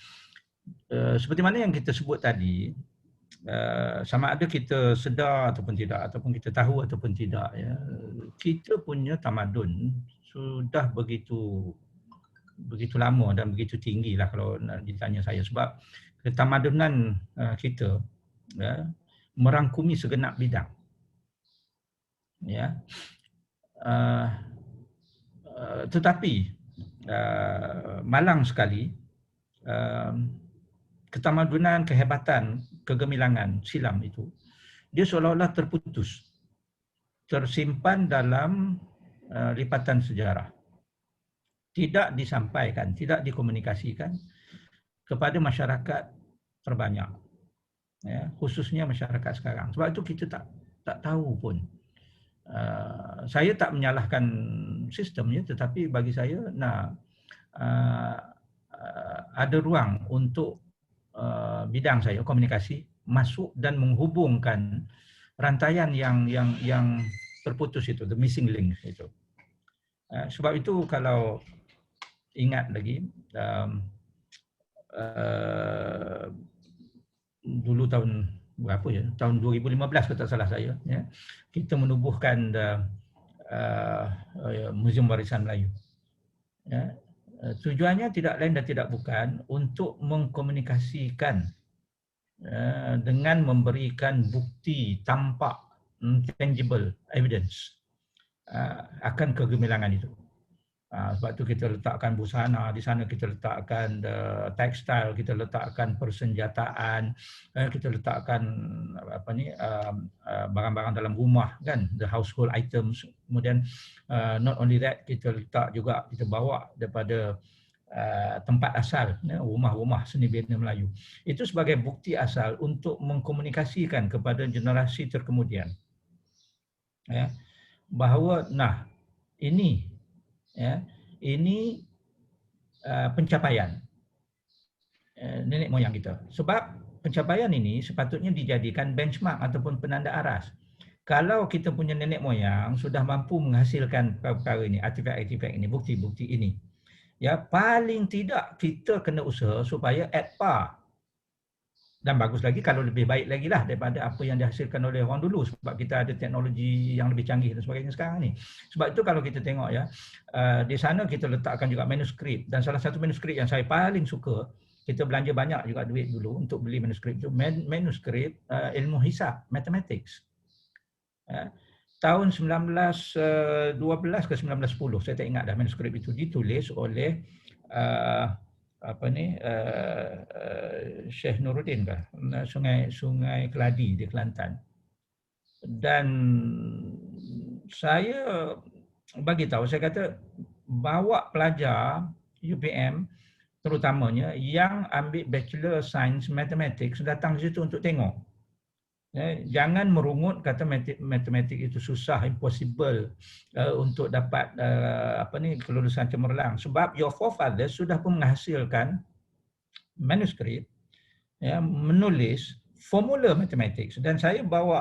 Seperti mana yang kita sebut tadi, sama ada kita sedar ataupun tidak, ataupun kita tahu ataupun tidak, ya, kita punya tamadun sudah begitu lama dan begitu tinggi lah kalau nak ditanya saya, sebab ketamadunan kita merangkumi segenap bidang. Ya. Tetapi malang sekali ketamadunan, kehebatan, kegemilangan silam itu, dia seolah-olah terputus, tersimpan dalam lipatan sejarah. Tidak disampaikan, tidak dikomunikasikan kepada masyarakat terbanyak, ya, khususnya masyarakat sekarang. Sebab itu kita tak tahu pun. Saya tak menyalahkan sistemnya, tetapi bagi saya ada ruang untuk bidang saya, komunikasi, masuk dan menghubungkan rantaian yang terputus itu, the missing link itu. Sebab itu kalau ingat lagi, dulu tahun berapa ya, tahun 2015 kalau tak salah saya, ya, kita menubuhkan Muzium Warisan Melayu. Ya, tujuannya tidak lain dan tidak bukan untuk mengkomunikasikan dengan memberikan bukti tampak, tangible evidence akan kegemilangan itu. Sebab tu kita letakkan busana di sana, kita letakkan tekstil, kita letakkan persenjataan, kita letakkan barang-barang dalam rumah, kan, the household items. Kemudian not only that, kita letak juga, kita bawa daripada tempat asal, rumah-rumah seni bina Melayu. Itu sebagai bukti asal untuk mengkomunikasikan kepada generasi terkemudian, ya, bahawa ini, ya, ini pencapaian nenek moyang kita. Sebab pencapaian ini sepatutnya dijadikan benchmark ataupun penanda aras. Kalau kita punya nenek moyang sudah mampu menghasilkan perkara ini, artifak-artifak ini, bukti-bukti ini, ya, paling tidak kita kena usaha supaya at par. Dan bagus lagi kalau lebih baik lagi lah daripada apa yang dihasilkan oleh orang dulu, sebab kita ada teknologi yang lebih canggih dan sebagainya sekarang ni. Sebab itu kalau kita tengok, ya, di sana kita letakkan juga manuskrip, dan salah satu manuskrip yang saya paling suka, kita belanja banyak juga duit dulu untuk beli manuskrip itu, manuskrip ilmu hisab, mathematics. Tahun 1912 ke 1910, saya tak ingat dah, manuskrip itu ditulis oleh Syekh Nuruddin kah? Sungai Keladi di Kelantan. Dan saya bagi tahu, saya kata bawa pelajar UPM terutamanya yang ambil Bachelor Science Mathematics datang ke situ untuk tengok. Jangan merungut kata matematik itu susah, impossible untuk dapat kelulusan cemerlang, sebab your forefathers sudah pun menghasilkan manuskrip, ya, menulis formula matematik. Dan saya bawa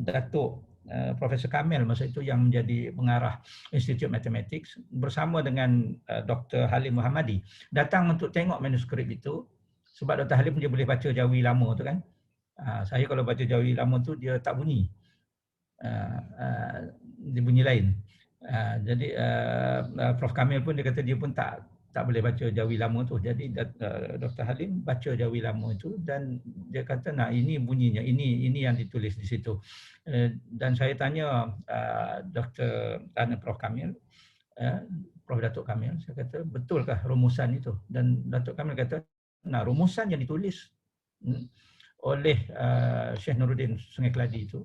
Datuk Profesor Kamil masa itu yang menjadi pengarah Institut Matematik bersama dengan Dr. Halim Muhammadi datang untuk tengok manuskrip itu, sebab Dr. Halim dia boleh baca Jawi lama tu, kan. Saya kalau baca Jawi lama tu dia tak bunyi, dia bunyi lain. Jadi Prof Kamil pun dia kata dia pun tak boleh baca Jawi Lama tu. Jadi Dr. Halim baca Jawi Lama itu dan dia kata nah ini bunyinya, ini yang ditulis di situ. Dan saya tanya Prof Kamil, Prof Datuk Kamil, saya kata betulkah rumusan itu? Dan Datuk Kamil kata nah rumusan yang ditulis oleh Syekh Nuruddin Sungai Keladi itu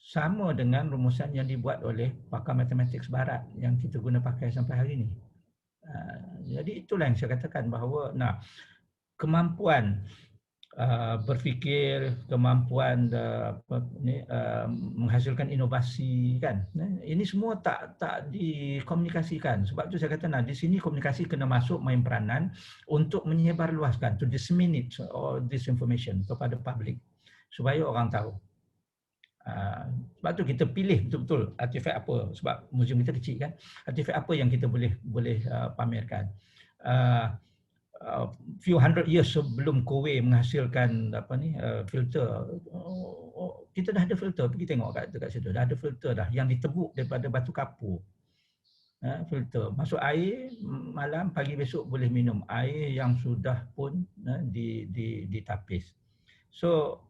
sama dengan rumusan yang dibuat oleh pakar matematik barat yang kita guna pakai sampai hari ini. Jadi itulah yang saya katakan bahawa kemampuan berfikir, kemampuan menghasilkan inovasi kan. Ini semua tak dikomunikasikan. Sebab tu saya kata di sini komunikasi kena masuk main peranan untuk menyebarluaskan, to disseminate all this information kepada publik supaya orang tahu. Sebab tu kita pilih betul-betul artifak apa, sebab muzium kita kecil kan, artifak apa yang kita boleh pamerkan. Few hundred years sebelum Kowe menghasilkan filter, kita dah ada filter, pergi tengok dekat situ, dah ada filter dah yang ditebuk daripada batu kapur. Filter masuk air malam, pagi besok boleh minum air yang sudah pun ditapis. So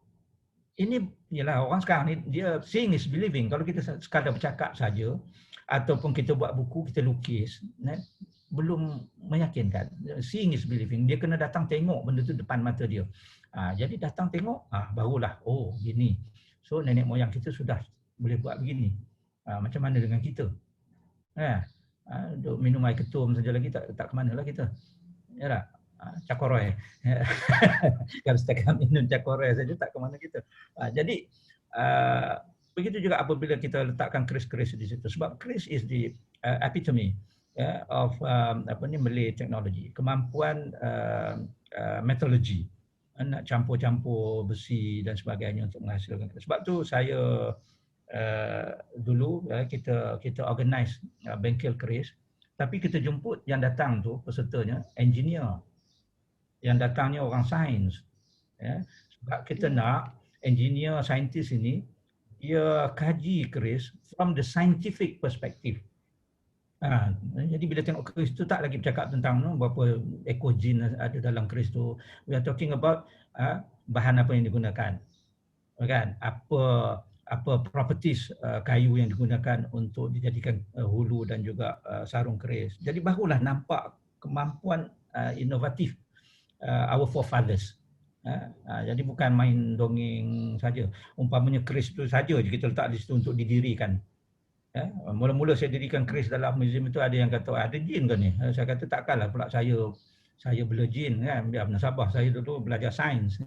ini ialah orang sekarang ni dia seeing is believing. Kalau kita sekadar bercakap saja ataupun kita buat buku, kita lukis, belum meyakinkan. Seeing is believing. Dia kena datang tengok benda tu depan mata dia. Jadi datang tengok, barulah gini. So nenek moyang kita sudah boleh buat begini. Macam mana dengan kita? Duk minum air ketum saja lagi tak ke mana lah kita. Ya tak? Cakoroy. Kalau setakat minum cakoroy saja tak ke mana kita. Jadi begitu juga apabila kita letakkan keris-keris di situ. Sebab keris is the epitome of Malay technology. Kemampuan metallurgy. Nak campur-campur besi dan sebagainya untuk menghasilkan keris. Sebab tu saya dulu kita organize bengkel keris. Tapi kita jemput yang datang tu pesertanya engineer. Yang datangnya orang sains. Sebab kita nak engineer, saintis ini, dia kaji keris from the scientific perspective. Jadi bila tengok keris tu tak lagi bercakap tentang berapa ekor jin ada dalam keris tu. We are talking about bahan apa yang digunakan. Kan? Apa properties kayu yang digunakan untuk dijadikan hulu dan juga sarung keris. Jadi barulah nampak kemampuan inovatif our forefathers. Jadi bukan main dongeng saja. Umpamanya keris itu saja je kita letak di situ untuk didirikan. Mula-mula saya dirikan keris dalam muzium itu ada yang kata ada jin ke ni? Saya kata takkanlah pula saya bela jin kan. Biar nasabah saya dulu belajar sains.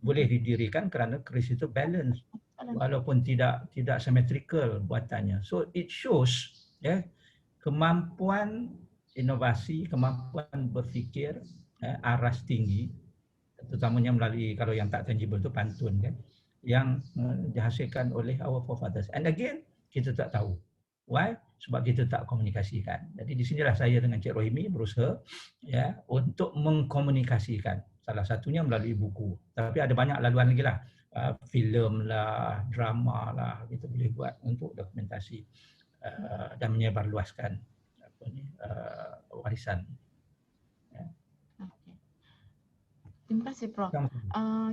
Boleh didirikan kerana keris itu balance walaupun tidak symmetrical buatannya. So it shows kemampuan inovasi, kemampuan berfikir aras tinggi, terutamanya melalui kalau yang tak tangible itu pantun kan, yang dihasilkan oleh our forefathers. And again, kita tak tahu. Why? Sebab kita tak komunikasikan. Jadi di sinilah saya dengan Cik Rohimi berusaha untuk mengkomunikasikan. Salah satunya melalui buku. Tapi ada banyak laluan lagi lah. Filem lah, drama lah, kita boleh buat untuk dokumentasi dan menyebarluaskan warisan. Terima kasih Prof.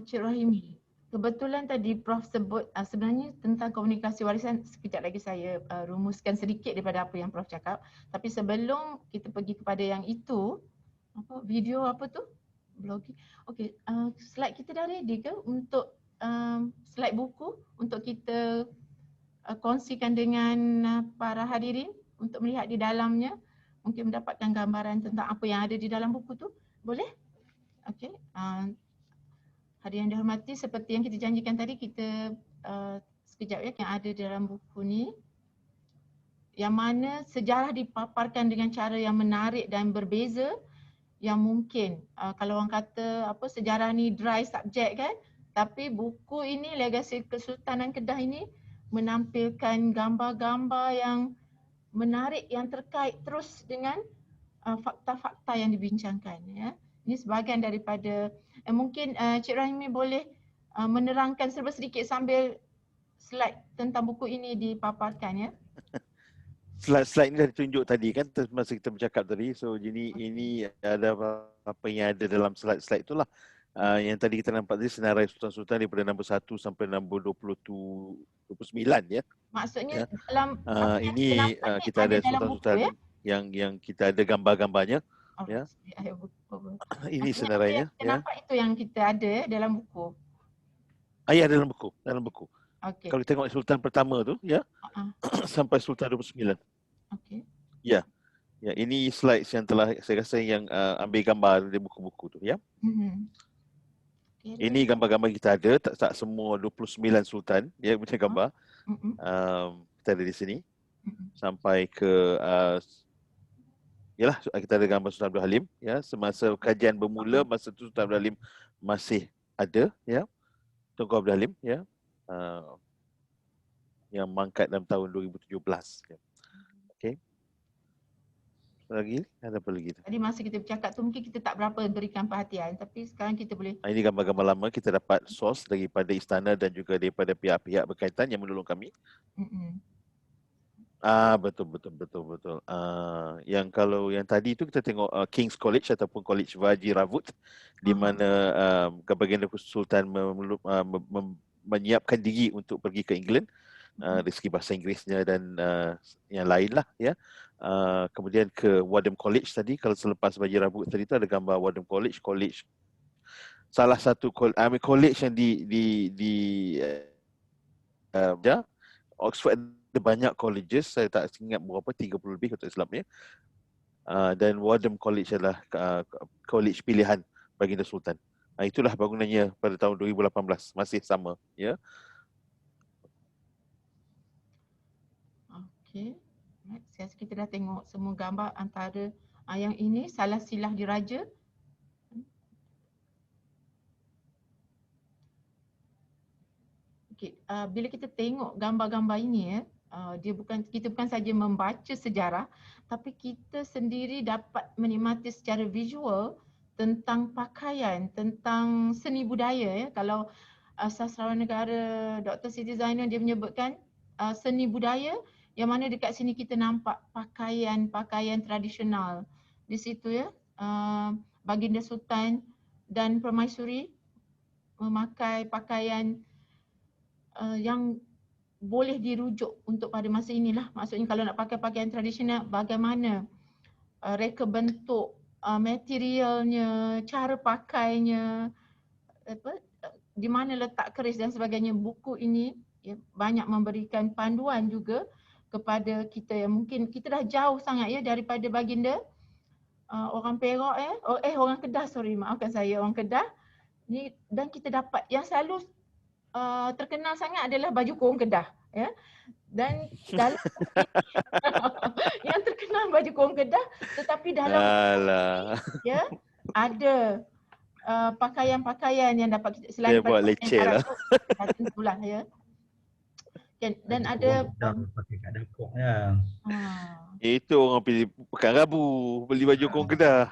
Cik Rohimi, kebetulan tadi Prof sebut sebenarnya tentang komunikasi warisan, sekejap lagi saya rumuskan sedikit daripada apa yang Prof cakap. Tapi sebelum kita pergi kepada yang itu, video apa tu? Blogging. Okey, slide kita dah ready ke untuk slide buku untuk kita kongsikan dengan para hadirin untuk melihat di dalamnya, mungkin mendapatkan gambaran tentang apa yang ada di dalam buku tu. Boleh? Okey. Hadirin yang dihormati, seperti yang kita janjikan tadi, kita sekejap yang ada dalam buku ni, yang mana sejarah dipaparkan dengan cara yang menarik dan berbeza, yang mungkin kalau orang kata sejarah ni dry subject kan, tapi buku ini, Legasi Kesultanan Kedah ini menampilkan gambar-gambar yang menarik yang terkait terus dengan fakta-fakta yang dibincangkan. Ini sebahagian daripada mungkin Cik Rohimi boleh menerangkan serba sedikit sambil slide tentang buku ini dipaparkan ya. Slide ni dah ditunjuk tadi kan masa kita bercakap tadi. So ini ada apa yang ada dalam slide itulah. Yang tadi kita nampak tadi senarai sultan-sultan daripada nombor 1 sampai nombor 29 ya. Maksudnya Ya. dalam Ini kita ada sultan-sultan ya? yang kita ada gambar-gambarnya. Ya. Ini senarainya ya. Kenapa itu yang kita ada dalam buku? Ya, dalam buku. Okay. Kalau tengok sultan pertama tu ya, sampai sultan 29. Okay. Ya. Ya, ini slide yang telah saya rasa yang ambil gambar dari buku-buku tu ya. Okay, ini gambar-gambar kita ada, tak semua 29 sultan ya punya gambar. Kita ada di sini. Sampai ke yalah, kita ada gambar Sultan Abdul Halim ya, semasa kajian bermula masa tu Sultan Abdul Halim masih ada ya. Tunku Abdul Halim ya. Yang mangkat dalam tahun 2017 ya. Okey. Lagi ada apa lagi? Tadi masa kita bercakap tu mungkin kita tak berapa berikan perhatian, tapi sekarang kita boleh. Ini gambar-gambar lama, kita dapat source daripada istana dan juga daripada pihak-pihak berkaitan yang menolong kami. Betul. Yang kalau yang tadi itu kita tengok King's College ataupun College Vajiravut di mana Baginda Sultan menyiapkan diri untuk pergi ke England dari segi bahasa Inggerisnya dan yang lain lah ya. Kemudian ke Wadham College tadi, kalau selepas Vajiravut tadi itu ada gambar Wadham College, salah satu college yang di Oxford. Banyak colleges, saya tak ingat berapa, 30 lebih kalau tak silap ya. Dan Wadham College adalah college pilihan Baginda Sultan. Itulah bangunannya pada tahun 2018, masih sama ya. Okey. Saya rasa kita dah tengok semua gambar antara yang ini salah silah diraja. Okay. Bila kita tengok gambar-gambar ini ya, kita bukan saja membaca sejarah, tapi kita sendiri dapat menikmati secara visual tentang pakaian, tentang seni budaya ya. Kalau sastrawan negara Dr. Siti Zainal dia menyebutkan seni budaya, yang mana dekat sini kita nampak pakaian tradisional di situ ya. Baginda Sultan dan Permaisuri memakai pakaian yang boleh dirujuk untuk pada masa inilah. Maksudnya kalau nak pakai pakaian tradisional, bagaimana reka bentuk, materialnya, cara pakainya, di mana letak keris dan sebagainya. Buku ini ya, banyak memberikan panduan juga kepada kita yang mungkin kita dah jauh sangat ya daripada baginda orang Perak orang Kedah, maafkan saya, orang Kedah ni, dan kita dapat yang selalu terkenal sangat adalah baju kurung Kedah ya. Dan dalam yang terkenal baju kurung Kedah, tetapi dalam ya ada pakaian-pakaian yang dapat kita selain buat leceh lah. Tentulah ya. Dan ada pakai kat dapur ya. Itu orang pilih pekan Rabu beli baju kurung Kedah.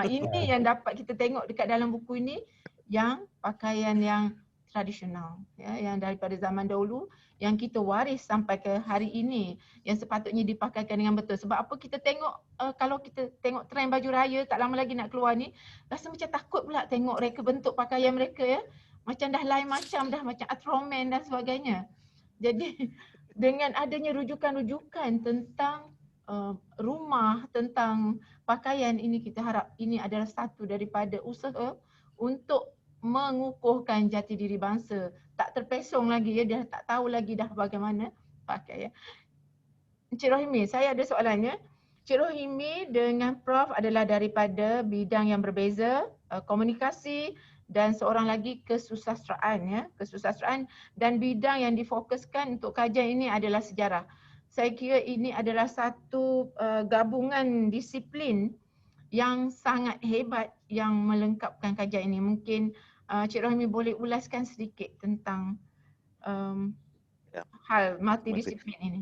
Ini yang dapat kita tengok dekat dalam buku ini, yang pakaian yang tradisional ya, yang daripada zaman dahulu yang kita waris sampai ke hari ini, yang sepatutnya dipakaikan dengan betul. Sebab apa kita tengok kalau kita tengok trend baju raya tak lama lagi nak keluar ni, rasa macam takut pula tengok reka bentuk pakaian mereka ya. Macam dah lain macam, dah macam Atroman dan sebagainya. Jadi dengan adanya rujukan-rujukan tentang rumah, tentang pakaian ini, kita harap ini adalah satu daripada usaha untuk mengukuhkan jati diri bangsa. Tak terpesong lagi ya, dia tak tahu lagi dah bagaimana pakai ya. Encik Rohimi, saya ada soalannya. Encik Rohimi dengan Prof adalah daripada bidang yang berbeza, komunikasi dan seorang lagi kesusastraan ya, kesusastraan, dan bidang yang difokuskan untuk kajian ini adalah sejarah. Saya kira ini adalah satu gabungan disiplin yang sangat hebat yang melengkapkan kajian ini. Mungkin Cik Rohimi boleh ulaskan sedikit tentang hal multidisiplin ini.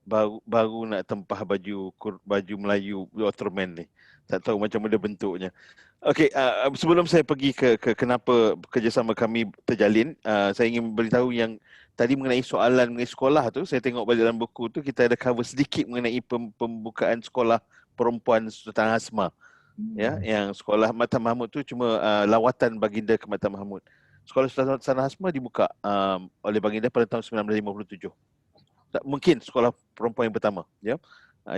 baru nak tempah baju Melayu Ultraman ni. Tak tahu macam mana bentuknya. Okey, sebelum saya pergi ke kenapa kerjasama kami terjalin, saya ingin beritahu yang tadi mengenai soalan mengenai sekolah tu, saya tengok balik dalam buku tu kita ada cover sedikit mengenai pembukaan sekolah perempuan Sultan Hasma. Ya, yang sekolah Mata Mahmud tu cuma lawatan baginda ke Mata Mahmud. Sekolah Sultan Hasma dibuka oleh baginda pada tahun 1957. Mungkin sekolah perempuan yang pertama, ya.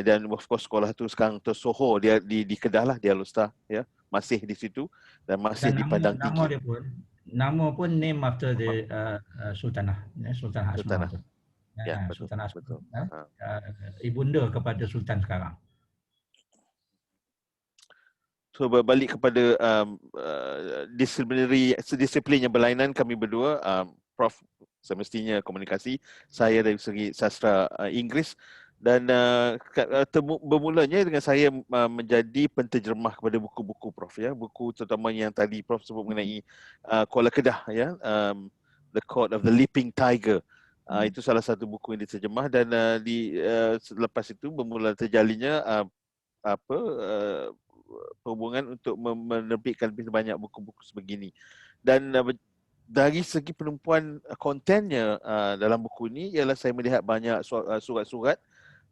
Dan of course sekolah tu sekarang tersohor dia di Kedah lah, dia Alustar, ya. Masih di situ dan masih Dan di Padang Tinggi. Nama pun name after the Sultanah, Sultan Hasma Sultanah. tu. Ya, betul. Sultan Hasma. Betul. Ibunda kepada Sultan sekarang. So berbalik kepada disiplin yang berlainan kami berdua, Prof semestinya komunikasi, saya dari segi sastra Inggeris, dan bermulanya dengan saya menjadi penterjemah kepada buku-buku Prof, ya, buku terutama yang tadi Prof sebut mengenai Kuala Kedah, ya, The Court of the Leaping Tiger. Itu salah satu buku yang diterjemah, dan selepas itu bermula terjalinnya perhubungan untuk menerbitkan lebih banyak buku-buku sebegini. Dan dari segi penumpuan kontennya dalam buku ini ialah saya melihat banyak surat-surat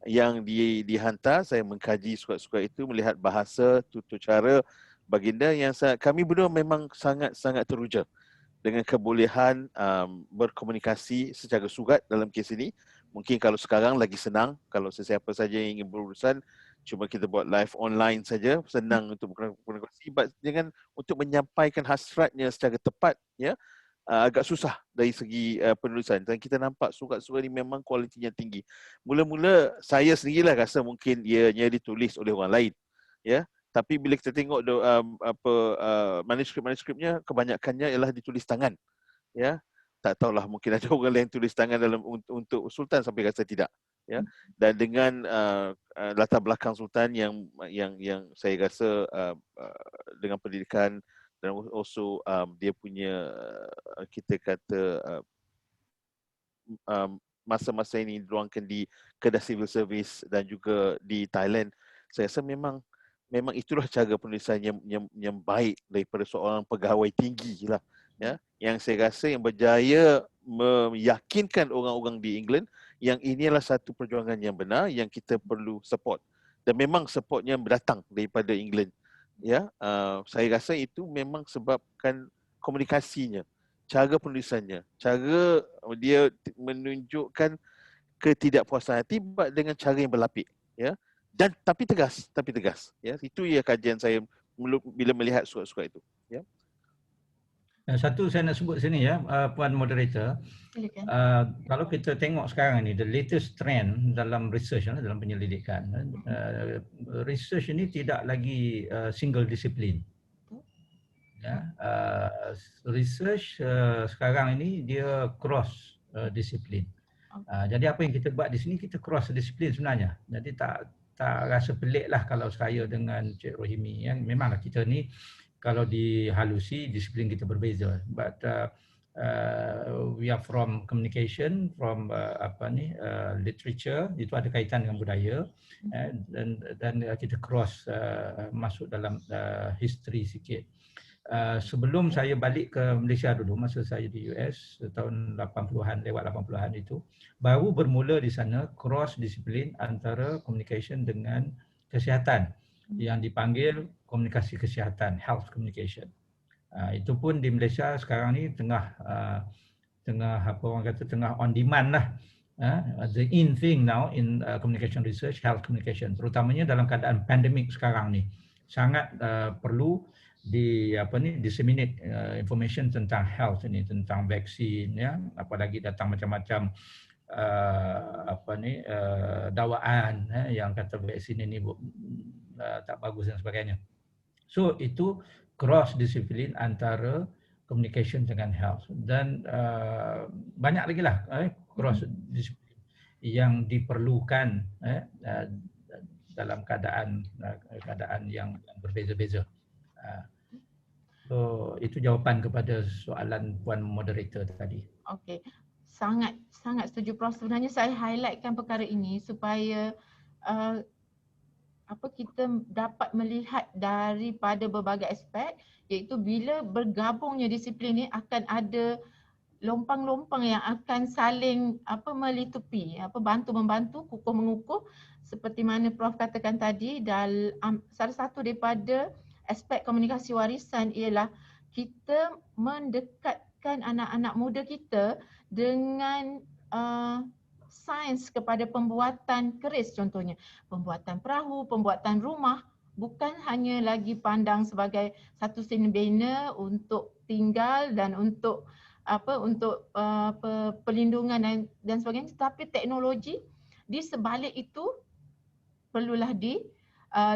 yang dihantar. Saya mengkaji surat-surat itu, melihat bahasa, tutur cara baginda yang kami berdua memang sangat-sangat teruja dengan kebolehan berkomunikasi secara surat dalam kes ini. Mungkin kalau sekarang lagi senang, kalau sesiapa saja yang ingin berurusan, cuma kita buat live online saja, senang untuk berkomunikasi. Dengan untuk menyampaikan hasratnya secara tepat, ya, agak susah dari segi penulisan. Dan kita nampak surat-surat ini memang kualitinya tinggi. Mula-mula saya sendirilah rasa mungkin ianya ditulis oleh orang lain, ya. Tapi bila kita tengok manuskrip-manuskripnya, kebanyakannya ialah ditulis tangan, ya. Tak tahulah, mungkin ada orang lain tulis tangan untuk Sultan, sampai rasa tidak, ya. Dan dengan latar belakang Sultan yang saya rasa dengan pendidikan dan also dia punya kita kata masa-masa ini diluangkan di Kedah Civil Service dan juga di Thailand, saya rasa memang itulah cara penulisan yang baik daripada seorang pegawai tinggi lah, ya, yang saya rasa yang berjaya meyakinkan orang-orang di England yang inilah satu perjuangan yang benar yang kita perlu support, dan memang supportnya berdatang daripada England, ya. Saya rasa itu memang sebabkan komunikasinya, cara penulisannya, cara dia menunjukkan ketidakpuasan hati dengan cara yang berlapik, ya, dan tapi tegas, ya. Itu ya kajian saya bila melihat surat-surat itu, ya. Satu saya nak sebut sini, ya, Puan Moderator. Kalau kita tengok sekarang ni, the latest trend dalam research, dalam penyelidikan, research ini tidak lagi single disiplin. Ya, research sekarang ini dia cross disiplin. Jadi apa yang kita buat di sini, kita cross disiplin sebenarnya. Jadi tak rasa pelik lah kalau saya dengan Cik Rohimi, yang memanglah kita ni kalau dihalusi disiplin kita berbeza, but we are from communication, from literature, itu ada kaitan dengan budaya, dan kita cross masuk dalam history sikit. Sebelum saya balik ke Malaysia dulu, masa saya di US tahun 80-an, lewat 80-an itu, baru bermula di sana cross disiplin antara communication dengan kesihatan yang dipanggil komunikasi kesihatan, health communication. Itu pun di Malaysia sekarang ni tengah apa orang kata, tengah on demand lah. The in thing now in communication research, health communication, terutamanya dalam keadaan pandemik sekarang ni, sangat perlu disseminate information tentang health ini, tentang vaksin, ya, apalagi datang macam-macam dakwaan yang kata vaksin ini tak bagus dan sebagainya. So itu cross disiplin antara communication dengan health, dan banyak lagi lah cross disiplin yang diperlukan dalam keadaan yang berbeza-beza. So itu jawapan kepada soalan Puan Moderator tadi. Okey. sangat setuju Prof. Sebenarnya saya highlightkan perkara ini supaya kita dapat melihat daripada berbagai aspek, iaitu bila bergabungnya disiplin ini akan ada lompang-lompang yang akan saling melitupi, bantu-membantu, kukuh-mengukuh, seperti mana Prof katakan tadi. Salah satu daripada aspek komunikasi warisan ialah kita mendekatkan anak-anak muda kita dengan sains kepada pembuatan keris, contohnya pembuatan perahu, pembuatan rumah, bukan hanya lagi pandang sebagai satu scene bina untuk tinggal dan untuk perlindungan dan sebagainya, tetapi teknologi di sebalik itu perlulah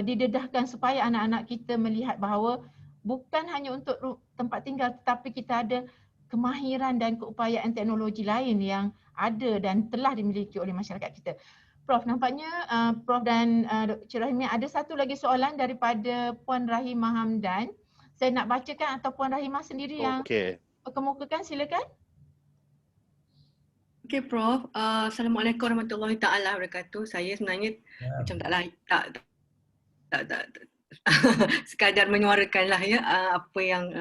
didedahkan supaya anak-anak kita melihat bahawa bukan hanya untuk tempat tinggal, tetapi kita ada kemahiran dan keupayaan teknologi lain yang ada dan telah dimiliki oleh masyarakat kita. Prof, nampaknya Prof dan Cik Rahimah ada satu lagi soalan daripada Puan Rahimah Hamdan. Saya nak bacakan atau Puan Rahimah sendiri yang kemukakan, silakan. Okey Prof, Assalamualaikum warahmatullahi taala wabarakatuh. Saya sebenarnya macam tak sekadar menyuarakanlah ya apa yang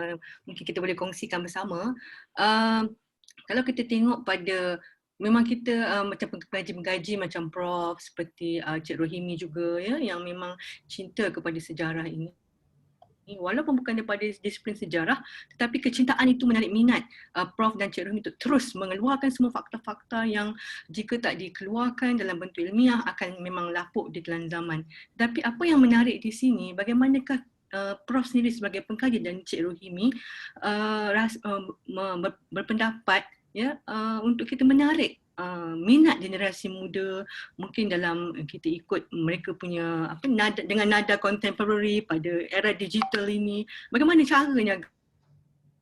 mungkin kita boleh kongsikan bersama. Kalau kita tengok pada memang kita macam pengkaji-pengkaji macam Prof seperti Cik Rohimi juga ya, yang memang cinta kepada sejarah ini. Walaupun bukan daripada disiplin sejarah, tetapi kecintaan itu menarik minat Prof dan Cik Rohimi untuk terus mengeluarkan semua fakta-fakta yang jika tak dikeluarkan dalam bentuk ilmiah akan memang lapuk di telan zaman. Tapi apa yang menarik di sini, bagaimanakah Prof sendiri sebagai pengkaji dan Cik Rohimi berpendapat ya untuk kita menarik minat generasi muda, mungkin dalam kita ikut mereka punya nada, dengan nada contemporary pada era digital ini, bagaimana caranya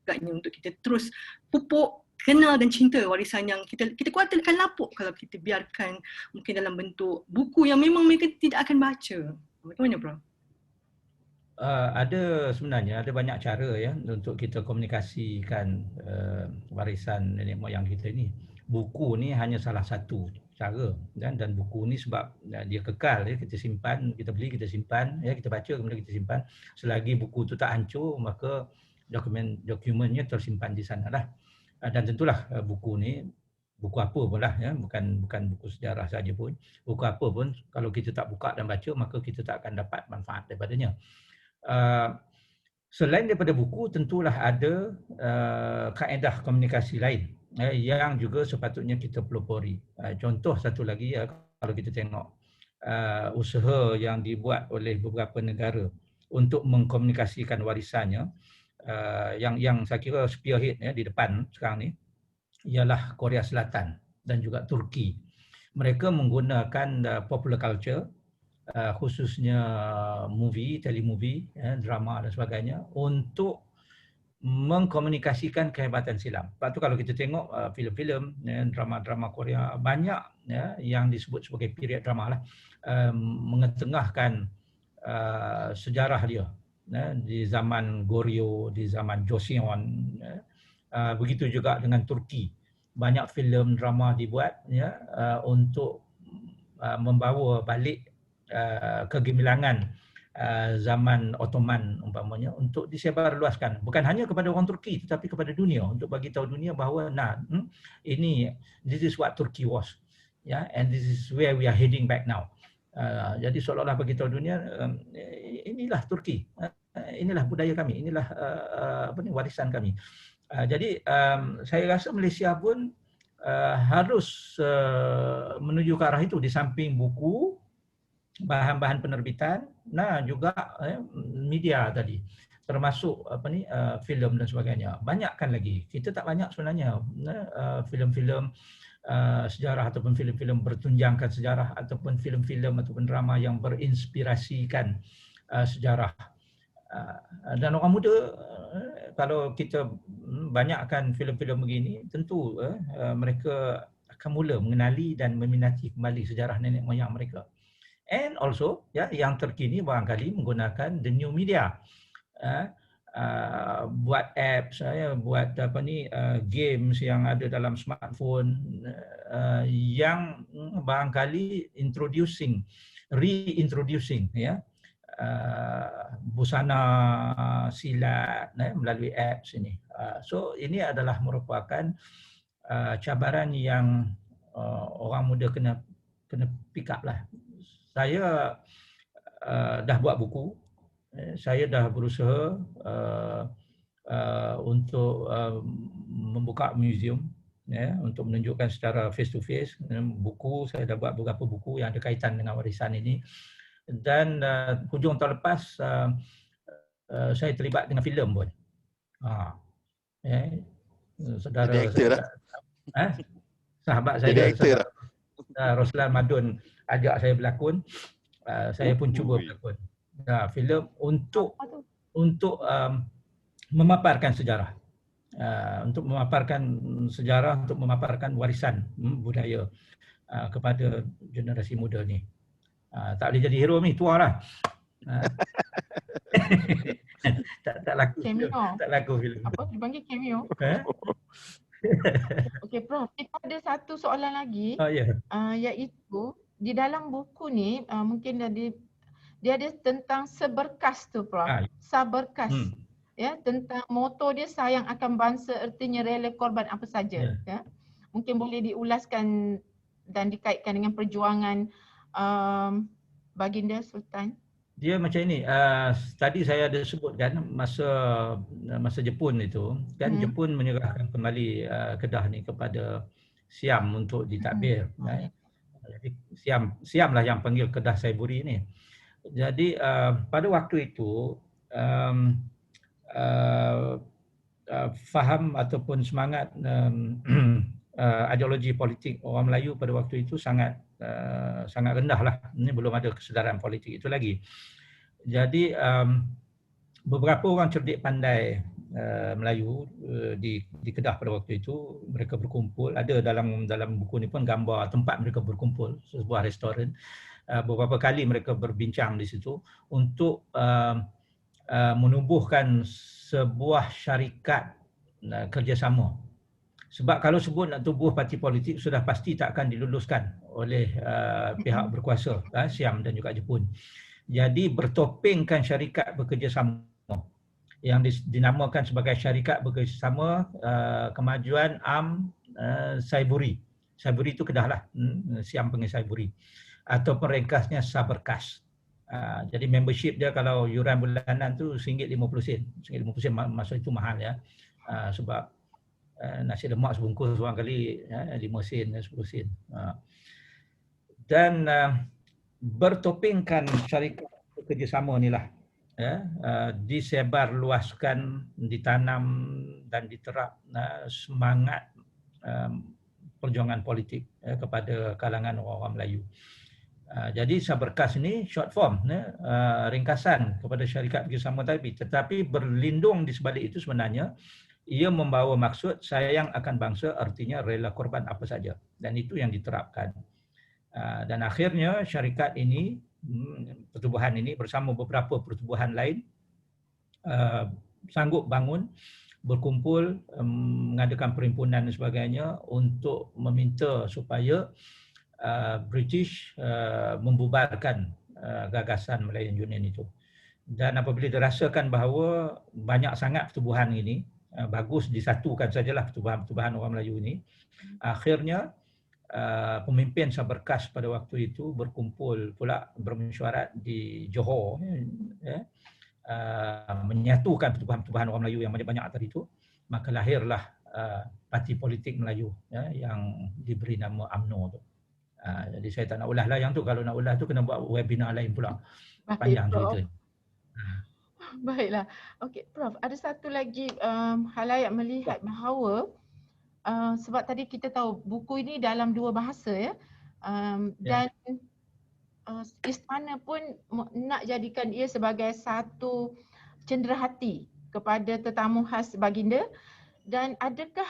agaknya untuk kita terus pupuk, kenal dan cinta warisan yang kita kuat akan lapuk kalau kita biarkan mungkin dalam bentuk buku yang memang mereka tidak akan baca. Bagaimana Prof? Ada sebenarnya ada banyak cara ya untuk kita komunikasikan warisan nenek moyang kita ini. Buku ni hanya salah satu cara dan buku ni sebab dia kekal ya, kita simpan, kita beli, kita simpan ya, kita baca kemudian kita simpan. Selagi buku tu tak hancur maka dokumennya tersimpan di sana lah. Dan tentulah buku ni buku apa pun lah ya, bukan buku sejarah saja pun, buku apa pun kalau kita tak buka dan baca maka kita tak akan dapat manfaat daripadanya. Selain daripada buku, tentulah ada kaedah komunikasi lain yang juga sepatutnya kita pelopori. Contoh satu lagi, kalau kita tengok usaha yang dibuat oleh beberapa negara untuk mengkomunikasikan warisannya, yang saya kira spearhead di depan sekarang ni ialah Korea Selatan dan juga Turki. Mereka menggunakan popular culture, khususnya movie, telemovie, drama dan sebagainya untuk mengkomunikasikan kehebatan silam. Lepas tu kalau kita tengok filem-filem, drama-drama Korea banyak yang disebut sebagai period drama lah, mengetengahkan sejarah dia di zaman Goryeo, di zaman Joseon. Begitu juga dengan Turki. Banyak filem drama dibuat untuk membawa balik kegemilangan zaman Ottoman umpamanya untuk disebarluaskan bukan hanya kepada orang Turki tetapi kepada dunia, untuk bagi tahu dunia bahawa this is what Turkey was, and this is where we are heading back now. Jadi seolah-olah bagi tahu dunia inilah Turki, inilah budaya kami, inilah warisan kami. Jadi saya rasa Malaysia pun harus menuju ke arah itu, di samping buku, bahan-bahan penerbitan, juga media tadi, termasuk filem dan sebagainya. Banyakkan lagi. Kita tak banyak sebenarnya filem-filem sejarah ataupun filem-filem bertunjangkan sejarah ataupun filem-filem ataupun drama yang berinspirasikan sejarah. Dan orang muda, kalau kita banyakkan filem-filem begini, tentu mereka akan mula mengenali dan meminati kembali sejarah nenek moyang mereka. And also yang terkini barangkali menggunakan the new media. buat apps, buat games yang ada dalam smartphone yang barangkali reintroducing busana silat melalui apps ini. So ini adalah merupakan cabaran yang orang muda kena pick up lah. Saya dah buat buku, saya dah berusaha untuk membuka museum, untuk menunjukkan secara face to face buku. Saya dah buat beberapa buku yang ada kaitan dengan warisan ini. Dan hujung tahun lepas saya terlibat dengan filem pun. Saudara jadi aktor lah. Sahabat saya Roslan Madun ajak saya berlakon. Saya pun cuba berlakon. Filem untuk memaparkan sejarah. Untuk memaparkan warisan budaya kepada generasi muda ni. Tak boleh jadi hero ni, tua lah. tak laku Cameo. Tak laku filem. Apa dipanggil cameo? Okey Prof, kita ada satu soalan lagi. Iaitu di dalam buku ni mungkin dia ada tentang seberkas tu Prof. Saberkas. Ya, tentang moto dia sayang akan bangsa, artinya rela korban apa saja. Ya. Mungkin boleh diulaskan dan dikaitkan dengan perjuangan Baginda Sultan. Dia macam ini, tadi saya ada sebutkan masa Jepun itu, kan Jepun menyerahkan kembali Kedah ni kepada Siam untuk ditadbir. Jadi Siam lah yang panggil Kedah Saiburi ni. Jadi pada waktu itu faham ataupun semangat ideologi politik orang Melayu pada waktu itu sangat rendah lah. Ini belum ada kesedaran politik itu lagi. Jadi beberapa orang cerdik pandai Melayu di Kedah pada waktu itu, mereka berkumpul. Ada dalam buku ni pun gambar tempat mereka berkumpul, sebuah restoran. Beberapa kali mereka berbincang di situ untuk menubuhkan sebuah syarikat kerjasama. Sebab kalau sebut nak tubuh parti politik sudah pasti tak akan diluluskan oleh pihak berkuasa, Siam dan juga Jepun. Jadi bertopengkan syarikat bekerjasama yang dinamakan sebagai syarikat bekerjasama kemajuan Saiburi. Saiburi itu Kedah lah, Siam panggil Saiburi. Ataupun ringkasnya Saberkas. Jadi membership dia kalau yuran bulanan tu RM1.50. RM1.50 masa itu mahal ya. Sebab nasi lemak sebungkus seorang kali 5 sen, 10 sen. Dan bertopengkan syarikat kerjasama inilah disebar luaskan, ditanam dan diterap semangat perjuangan politik kepada kalangan orang-orang Melayu. Jadi Saberkas ini short form, ringkasan kepada syarikat kerjasama tetapi berlindung di sebalik itu sebenarnya ia membawa maksud sayang akan bangsa, artinya rela korban apa saja, dan itu yang diterapkan. Dan akhirnya syarikat ini, pertubuhan ini bersama beberapa pertubuhan lain sanggup bangun, berkumpul, mengadakan perhimpunan dan sebagainya untuk meminta supaya British membubarkan gagasan Malayan Union itu. Dan apabila dirasakan bahawa banyak sangat pertubuhan ini, bagus disatukan sajalah pertubuhan orang Melayu ini, akhirnya pemimpin Saberkas pada waktu itu berkumpul pula bermesyuarat di Johor, menyatukan pertubuhan orang Melayu yang banyak-banyak tadi itu, maka lahirlah Parti Politik Melayu yang diberi nama UMNO tu. Jadi saya tak nak ulas lah yang tu, kalau nak ulas tu kena buat webinar lain pula. Panjang cerita. Baiklah. Okey, Prof, ada satu lagi halayak melihat bahawa sebab tadi kita tahu buku ini dalam 2 bahasa ya. Dan istana pun nak jadikan ia sebagai satu cenderahati kepada tetamu khas Baginda. Dan adakah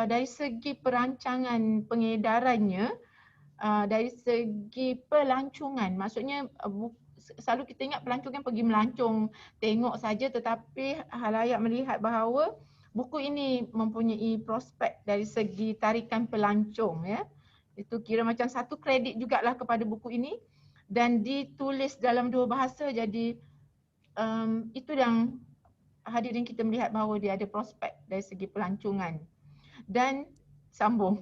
dari segi perancangan pengedarannya, dari segi pelancongan, maksudnya selalu kita ingat pelancong kan pergi melancong, tengok saja, tetapi halayak melihat bahawa buku ini mempunyai prospek dari segi tarikan pelancong ya. Itu kira macam satu kredit jugalah kepada buku ini dan ditulis dalam 2 bahasa, jadi itu yang hadirin kita melihat bahawa dia ada prospek dari segi pelancongan. Dan sambung.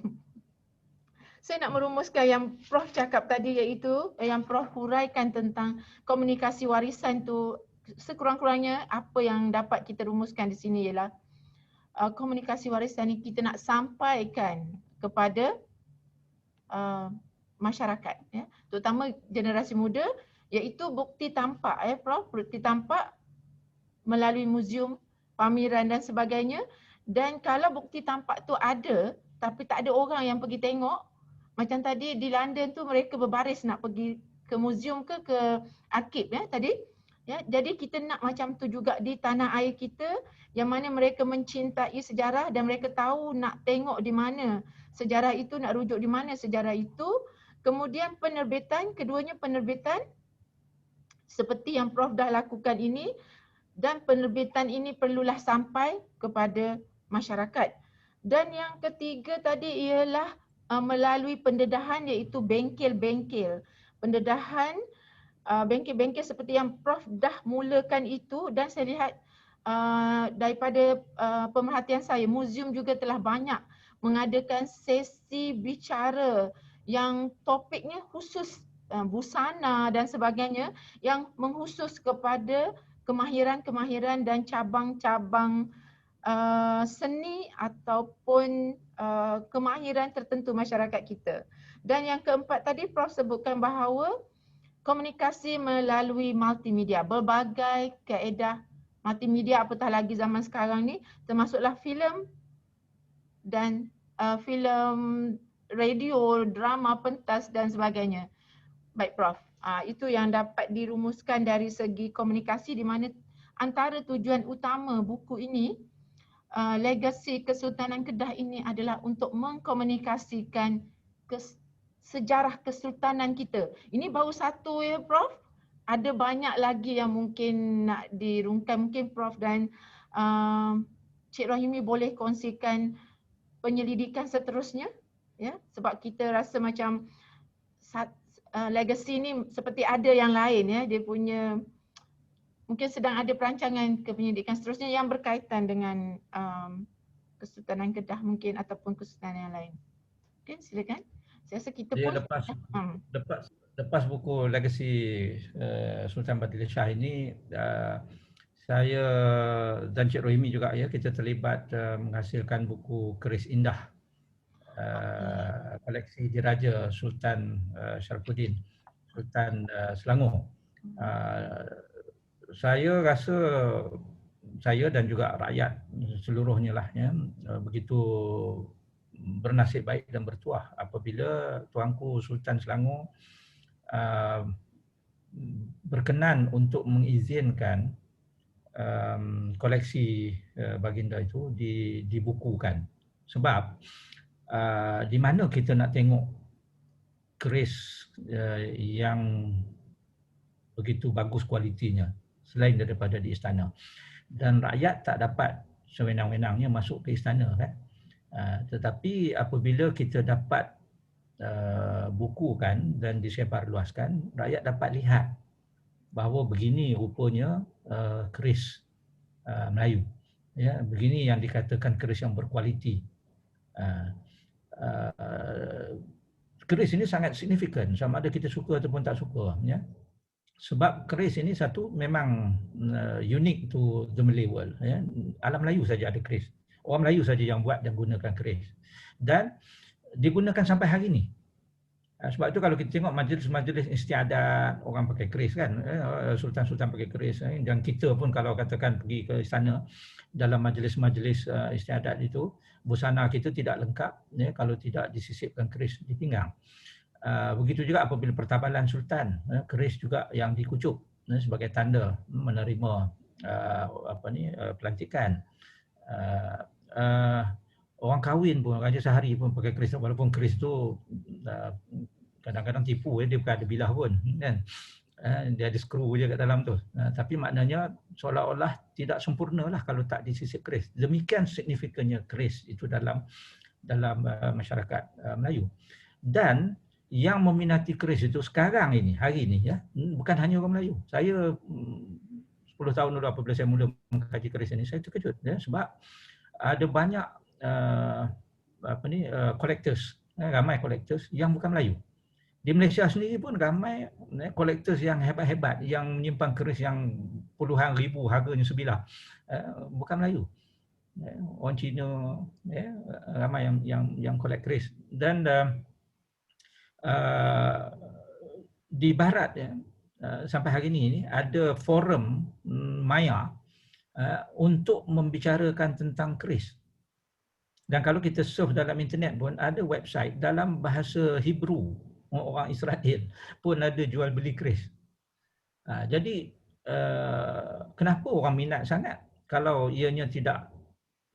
Saya nak merumuskan yang Prof cakap tadi, iaitu yang Prof huraikan tentang komunikasi warisan tu, sekurang-kurangnya apa yang dapat kita rumuskan di sini ialah komunikasi warisan ni kita nak sampaikan kepada masyarakat ya, terutama generasi muda, iaitu bukti tampak ya Prof, bukti tampak melalui muzium, pameran dan sebagainya. Dan kalau bukti tampak tu ada tapi tak ada orang yang pergi tengok, macam tadi di London tu mereka berbaris nak pergi ke muzium ke arkib ya tadi. Ya, jadi kita nak macam tu juga di tanah air kita, yang mana mereka mencintai sejarah dan mereka tahu nak tengok di mana sejarah itu, nak rujuk di mana sejarah itu. Kemudian penerbitan, keduanya penerbitan seperti yang Prof dah lakukan ini, dan penerbitan ini perlulah sampai kepada masyarakat. Dan yang ketiga tadi ialah melalui pendedahan, iaitu bengkel-bengkel. Pendedahan bengkel-bengkel seperti yang Prof dah mulakan itu, dan saya lihat daripada pemerhatian saya, muzium juga telah banyak mengadakan sesi bicara yang topiknya khusus busana dan sebagainya, yang mengkhusus kepada kemahiran-kemahiran dan cabang-cabang seni ataupun kemahiran tertentu masyarakat kita. Dan yang keempat tadi Prof sebutkan bahawa komunikasi melalui multimedia, berbagai kaedah multimedia, apatah lagi zaman sekarang ni, termasuklah filem dan filem radio, drama, pentas dan sebagainya. Baik Prof, itu yang dapat dirumuskan dari segi komunikasi, di mana antara tujuan utama buku ini, legasi Kesultanan Kedah ini adalah untuk mengkomunikasikan sejarah kesultanan kita. Ini baru satu ya Prof. Ada banyak lagi yang mungkin nak dirungkai. Mungkin Prof dan Cik Rahimi boleh kongsikan penyelidikan seterusnya ya, sebab kita rasa macam legasi ni seperti ada yang lain ya, dia punya mungkin sedang ada perancangan ke penyelidikan seterusnya yang berkaitan dengan Kesultanan Kedah mungkin ataupun kesultanan yang lain. Okey, silakan. Saya rasa kita pun lepas buku legasi Sultan Badilih Shah ini, saya dan Cik Rohimi juga ya, kita terlibat menghasilkan buku Keris Indah, koleksi Diraja Sultan Syarifuddin, Sultan Selangor. Saya rasa saya dan juga rakyat seluruhnya lah ya, begitu bernasib baik dan bertuah apabila Tuanku Sultan Selangor berkenan untuk mengizinkan koleksi baginda itu dibukukan. Sebab di mana kita nak tengok keris yang begitu bagus kualitinya selain daripada di istana, dan rakyat tak dapat sewenang-wenangnya masuk ke istana kan. Tetapi apabila kita dapat bukukan dan disebarluaskan, rakyat dapat lihat bahawa begini rupanya keris Melayu ya, begini yang dikatakan keris yang berkualiti. Keris ini sangat signifikan sama ada kita suka ataupun tak suka ya. Sebab keris ini satu memang unik to the Malay world ya. Alam Melayu saja ada keris. Orang Melayu saja yang buat dan gunakan keris. Dan digunakan sampai hari ini. Sebab itu kalau kita tengok majlis-majlis istiadat, orang pakai keris kan, sultan-sultan pakai keris, dan kita pun kalau katakan pergi ke istana dalam majlis-majlis istiadat itu, busana kita tidak lengkap ya, kalau tidak disisipkan keris di pinggang. Begitu juga apabila pertabalan sultan, keris juga yang dikucuk sebagai tanda menerima pelantikan. Orang kahwin pun, raja sehari pun pakai keris, walaupun keris tu kadang-kadang tipu dia bukan ada bilah pun kan. Dia ada skru je kat dalam tu. Tapi maknanya seolah-olah tidak sempurna lah kalau tak disisip keris. Demikian signifikannya keris itu dalam masyarakat Melayu. Dan yang meminati keris itu sekarang ini, hari ini ya, bukan hanya orang Melayu. Saya 10 tahun dulu apabila saya mula mengkaji keris ini, saya terkejut ya, sebab ada banyak collectors, ramai collectors yang bukan Melayu. Di Malaysia sendiri pun ramai collectors yang hebat-hebat yang menyimpan keris yang puluhan ribu harganya sebilah, bukan Melayu. Orang Cina ramai yang collect keris. Dan di barat sampai hari ini ada forum maya untuk membicarakan tentang keris. Dan kalau kita surf dalam internet pun ada website dalam bahasa Hebrew, orang Israel pun ada jual beli keris. Jadi kenapa orang minat sangat kalau ianya tidak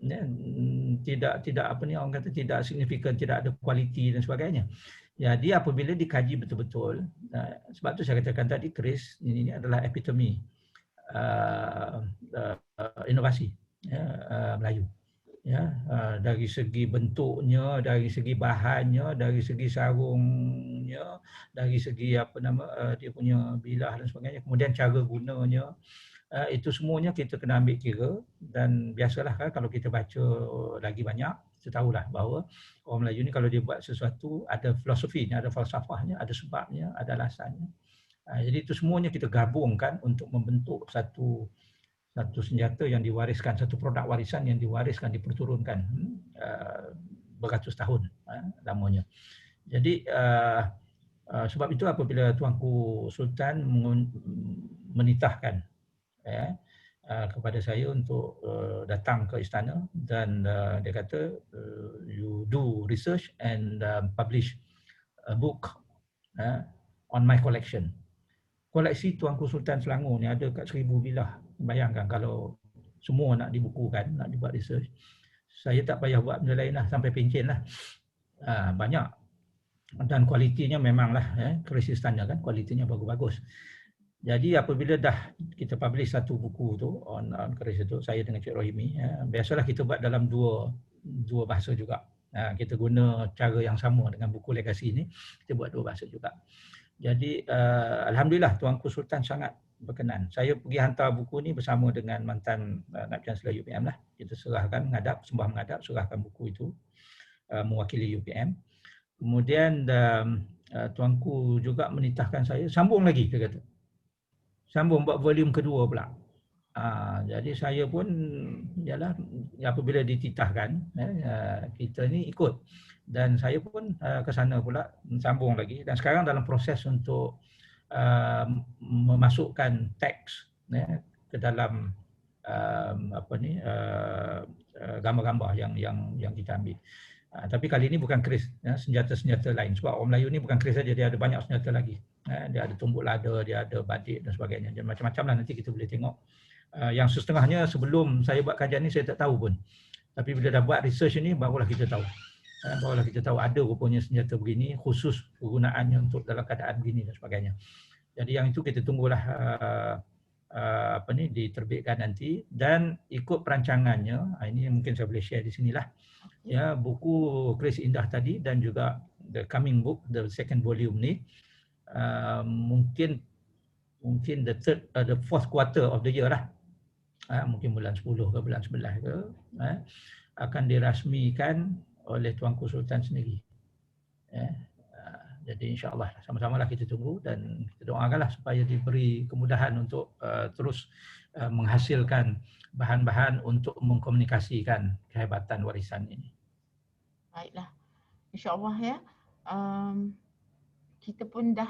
orang kata tidak signifikan, tidak ada kualiti dan sebagainya. Jadi apabila dikaji betul-betul, sebab tu saya katakan tadi keris ini adalah epitome inovasi Melayu. Ya, dari segi bentuknya, dari segi bahannya, dari segi sarungnya, dari segi dia punya bilah dan sebagainya, kemudian cara gunanya, itu semuanya kita kena ambil kira. Dan biasalah kan kalau kita baca lagi banyak, kita tahulah bahawa orang Melayu ni kalau dia buat sesuatu ada filosofinya, ada falsafahnya, ada sebabnya, ada alasannya. Jadi itu semuanya kita gabungkan untuk membentuk satu senjata yang diwariskan, satu produk warisan yang diwariskan, diperturunkan beratus tahun lamanya. Jadi sebab itu apabila Tuanku Sultan menitahkan kepada saya untuk datang ke istana, dan dia kata you do research and publish a book on my collection. Koleksi Tuanku Sultan Selangor ni ada kat 1000 bilah. Bayangkan kalau semua nak dibukukan, nak dibuat research, saya tak payah buat benda lain lah, sampai pencen lah. Banyak. Dan kualitinya memanglah, keris istana kan, kualitinya bagus-bagus. Jadi apabila dah kita publish satu buku tu on keris itu, saya dengan Cik Rohimi, biasalah kita buat dalam dua bahasa juga. Kita guna cara yang sama dengan buku legasi ini, kita buat dua bahasa juga. Jadi alhamdulillah Tuanku Sultan sangat berkenan. Saya pergi hantar buku ni bersama dengan mantan Naib Chancellor UPM lah. Kita serahkan sembah menghadap, serahkan buku itu mewakili UPM. Kemudian Tuanku juga menitahkan saya sambung lagi, dia kata. Sambung buat volume kedua pula. Jadi saya pun ialah apabila dititahkan, kita ni ikut. Dan saya pun ke sana pula sambung lagi, dan sekarang dalam proses untuk memasukkan teks ke dalam gambar-gambar yang kita ambil. Tapi kali ini bukan keris, senjata-senjata lain. Sebab orang Melayu ni bukan keris saja, dia ada banyak senjata lagi. Dia ada tumbuk lada, dia ada badik dan sebagainya. Dan macam-macam lah, nanti kita boleh tengok. Yang setengahnya sebelum saya buat kajian ni saya tak tahu pun. Tapi bila dah buat research ni barulah kita tahu. Barulah kita tahu ada rupanya senjata begini, khusus penggunaannya untuk dalam keadaan begini dan sebagainya. Jadi yang itu kita tunggulah diterbitkan nanti, dan ikut perancangannya. Ini mungkin saya boleh share di sinilah. Ya, buku Keris Indah tadi dan juga the coming book, the second volume ni, mungkin the fourth quarter of the year lah. Mungkin bulan 10 ke bulan 11 ke, akan dirasmikan oleh Tuanku Sultan sendiri. Jadi insya-Allah sama-samalah kita tunggu dan kita doakanlah supaya diberi kemudahan untuk terus menghasilkan bahan-bahan untuk mengkomunikasikan kehebatan warisan ini. Baiklah. Insya-Allah ya. Kita pun dah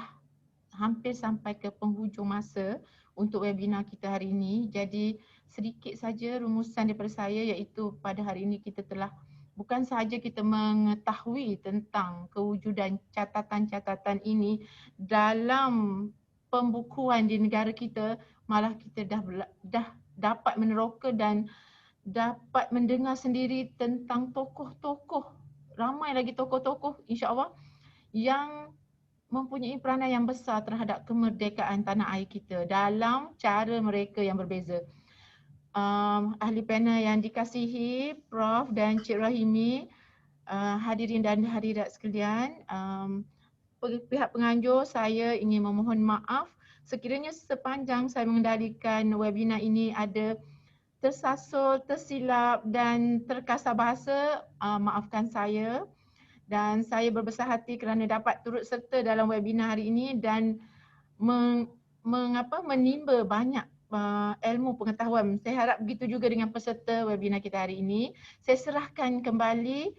hampir sampai ke penghujung masa untuk webinar kita hari ini. Jadi sedikit saja rumusan daripada saya, iaitu pada hari ini kita telah bukan sahaja kita mengetahui tentang kewujudan catatan-catatan ini dalam pembukuan di negara kita, malah kita dah dapat meneroka dan dapat mendengar sendiri tentang tokoh-tokoh, ramai lagi tokoh-tokoh insya-Allah yang mempunyai peranan yang besar terhadap kemerdekaan tanah air kita dalam cara mereka yang berbeza. Ahli panel yang dikasihi, Prof dan Cik Rahimi, hadirin dan hadirat sekalian, pihak penganjur, saya ingin memohon maaf sekiranya sepanjang saya mengendalikan webinar ini ada tersasul, tersilap dan terkasar bahasa, maafkan saya. Dan saya berbesar hati kerana dapat turut serta dalam webinar hari ini dan menimba banyak ilmu pengetahuan. Saya harap begitu juga dengan peserta webinar kita hari ini. Saya serahkan kembali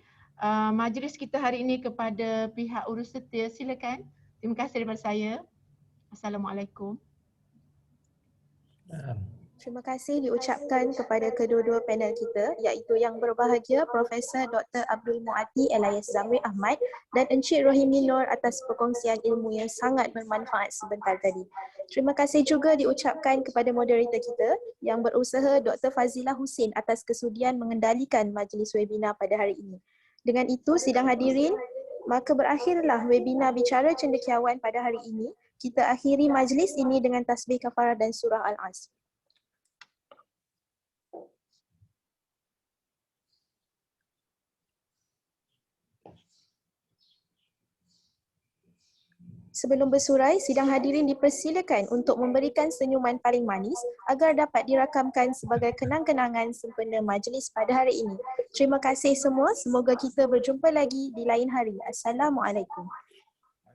majlis kita hari ini kepada pihak urus setia. Silakan. Terima kasih daripada saya. Assalamualaikum. Terima kasih diucapkan kepada kedua-dua panel kita, iaitu yang berbahagia Profesor Dr. Abdul Muati alias Zamri Ahmad dan Encik Rohimi Nur atas perkongsian ilmu yang sangat bermanfaat sebentar tadi. Terima kasih juga diucapkan kepada moderator kita yang berusaha Dr. Fazilah Husin atas kesudian mengendalikan majlis webinar pada hari ini. Dengan itu, sidang hadirin, maka berakhirlah webinar Bicara Cendekiawan pada hari ini. Kita akhiri majlis ini dengan tasbih kafarah dan surah Al-Asr. Sebelum bersurai, sidang hadirin dipersilakan untuk memberikan senyuman paling manis agar dapat dirakamkan sebagai kenang-kenangan sempena majlis pada hari ini. Terima kasih semua. Semoga kita berjumpa lagi di lain hari. Assalamualaikum.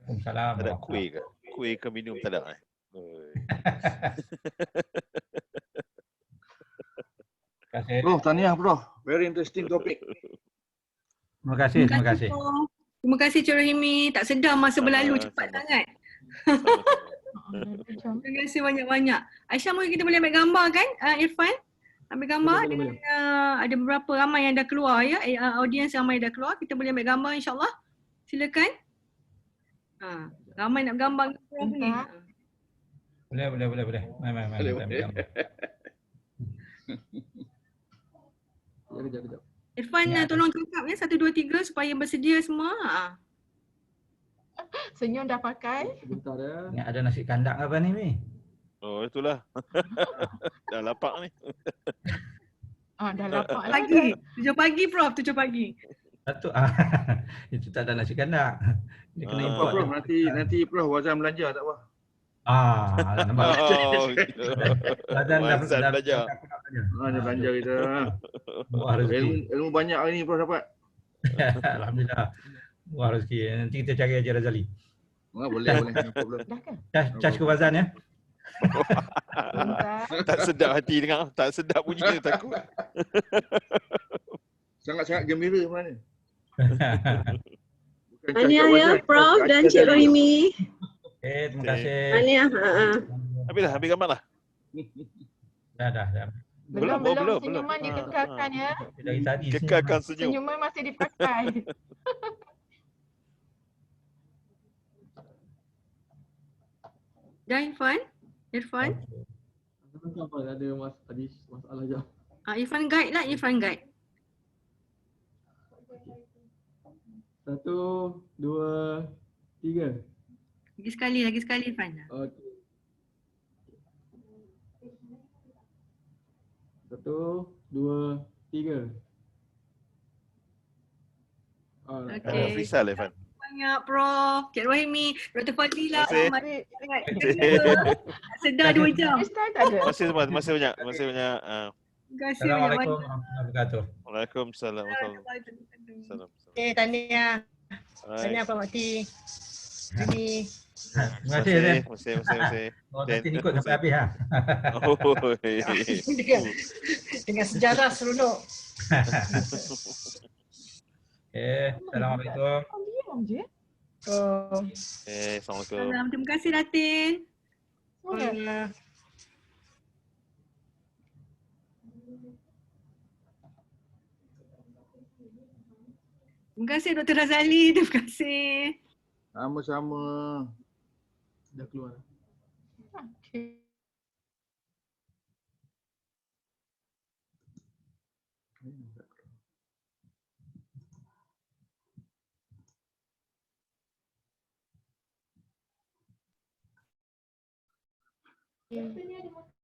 Waalaikumsalam. Ada kuih ke? Kuih ke minum tak ada? Terima kasih. Prof, tahniah Prof. Very interesting topic. Terima kasih. Terima kasih. Prof. Terima kasih Cik Rahimi. Tak sedar masa berlalu cepat sangat. Terima kasih banyak-banyak. Aisyah, mungkin kita boleh ambil gambar kan, Irfan? Ambil gambar dengan ada beberapa ramai yang dah keluar ya, audiens ramai dah keluar. Kita boleh ambil gambar insyaAllah. Silakan. Ramai nak gambar Prof ni. Boleh. Mai. Boleh. Kejap. Irfan, tolong cakap ya 1, 2, 3 supaya bersedia semua. Senyum dah pakai. Sebentar ya. Ni ada nasi kandang apa ni, Mi? Oh, itulah. Dah lapar ni. Dah lapar Pagi. 7 pagi Prof, 7 pagi. Satu. Itu tak ada nasi kandang. Dia kena import. Prof, nanti Prof Wazan belanja tak apa. Nampak. Oh, gitu. Wazan dah belajar. Dia belanja kita. Buah rezeki. Ilmu banyak hari ni Prof dapat. Alhamdulillah. Buah rezeki. Nanti kita cari Haji Razali. Boleh. No problem. Dah kan? Charge ke Wazan ya. Tak sedap hati dengar. Tak sedap bunyinya takut. Sangat-sangat gembira sebenarnya. Tahniah ya Prof dan Cik Rohimi. Terima kasih. Tahniah. Habis gambar lah. Dah. Belum. Belum. Senyuman dikekalkan ya. Dari tadi Kekalkan senyum. Senyuman masih dipakai. Dah Irfan? Ada masalah je. Irfan guide lah, Irfan guide. 1, 2, 3. Lagi sekali Irfan. Okey. 1, 2, 3. Okey. Frisal Evan. Banyak Prof, Cik Rohimi, Dr. Fadilah. Terima Sedar 2 jam. Terima kasih banyak. Terima kasih Assalamualaikum banyak-banyak. warahmatullahi wabarakatuh. Waalaikumsalam. Tahniah. Tahniah Pak Mati. Ini. Terima kasih Zen. Terima kasih. Nanti ikut sampai habis ha. Dengan sejarah seronok. Assalamualaikum. Diam je. Assalamualaikum. Salam. Terima kasih Datin. Terima kasih Dr. Razali. Terima kasih. Sama-sama. Dah keluar. Okey. Okay.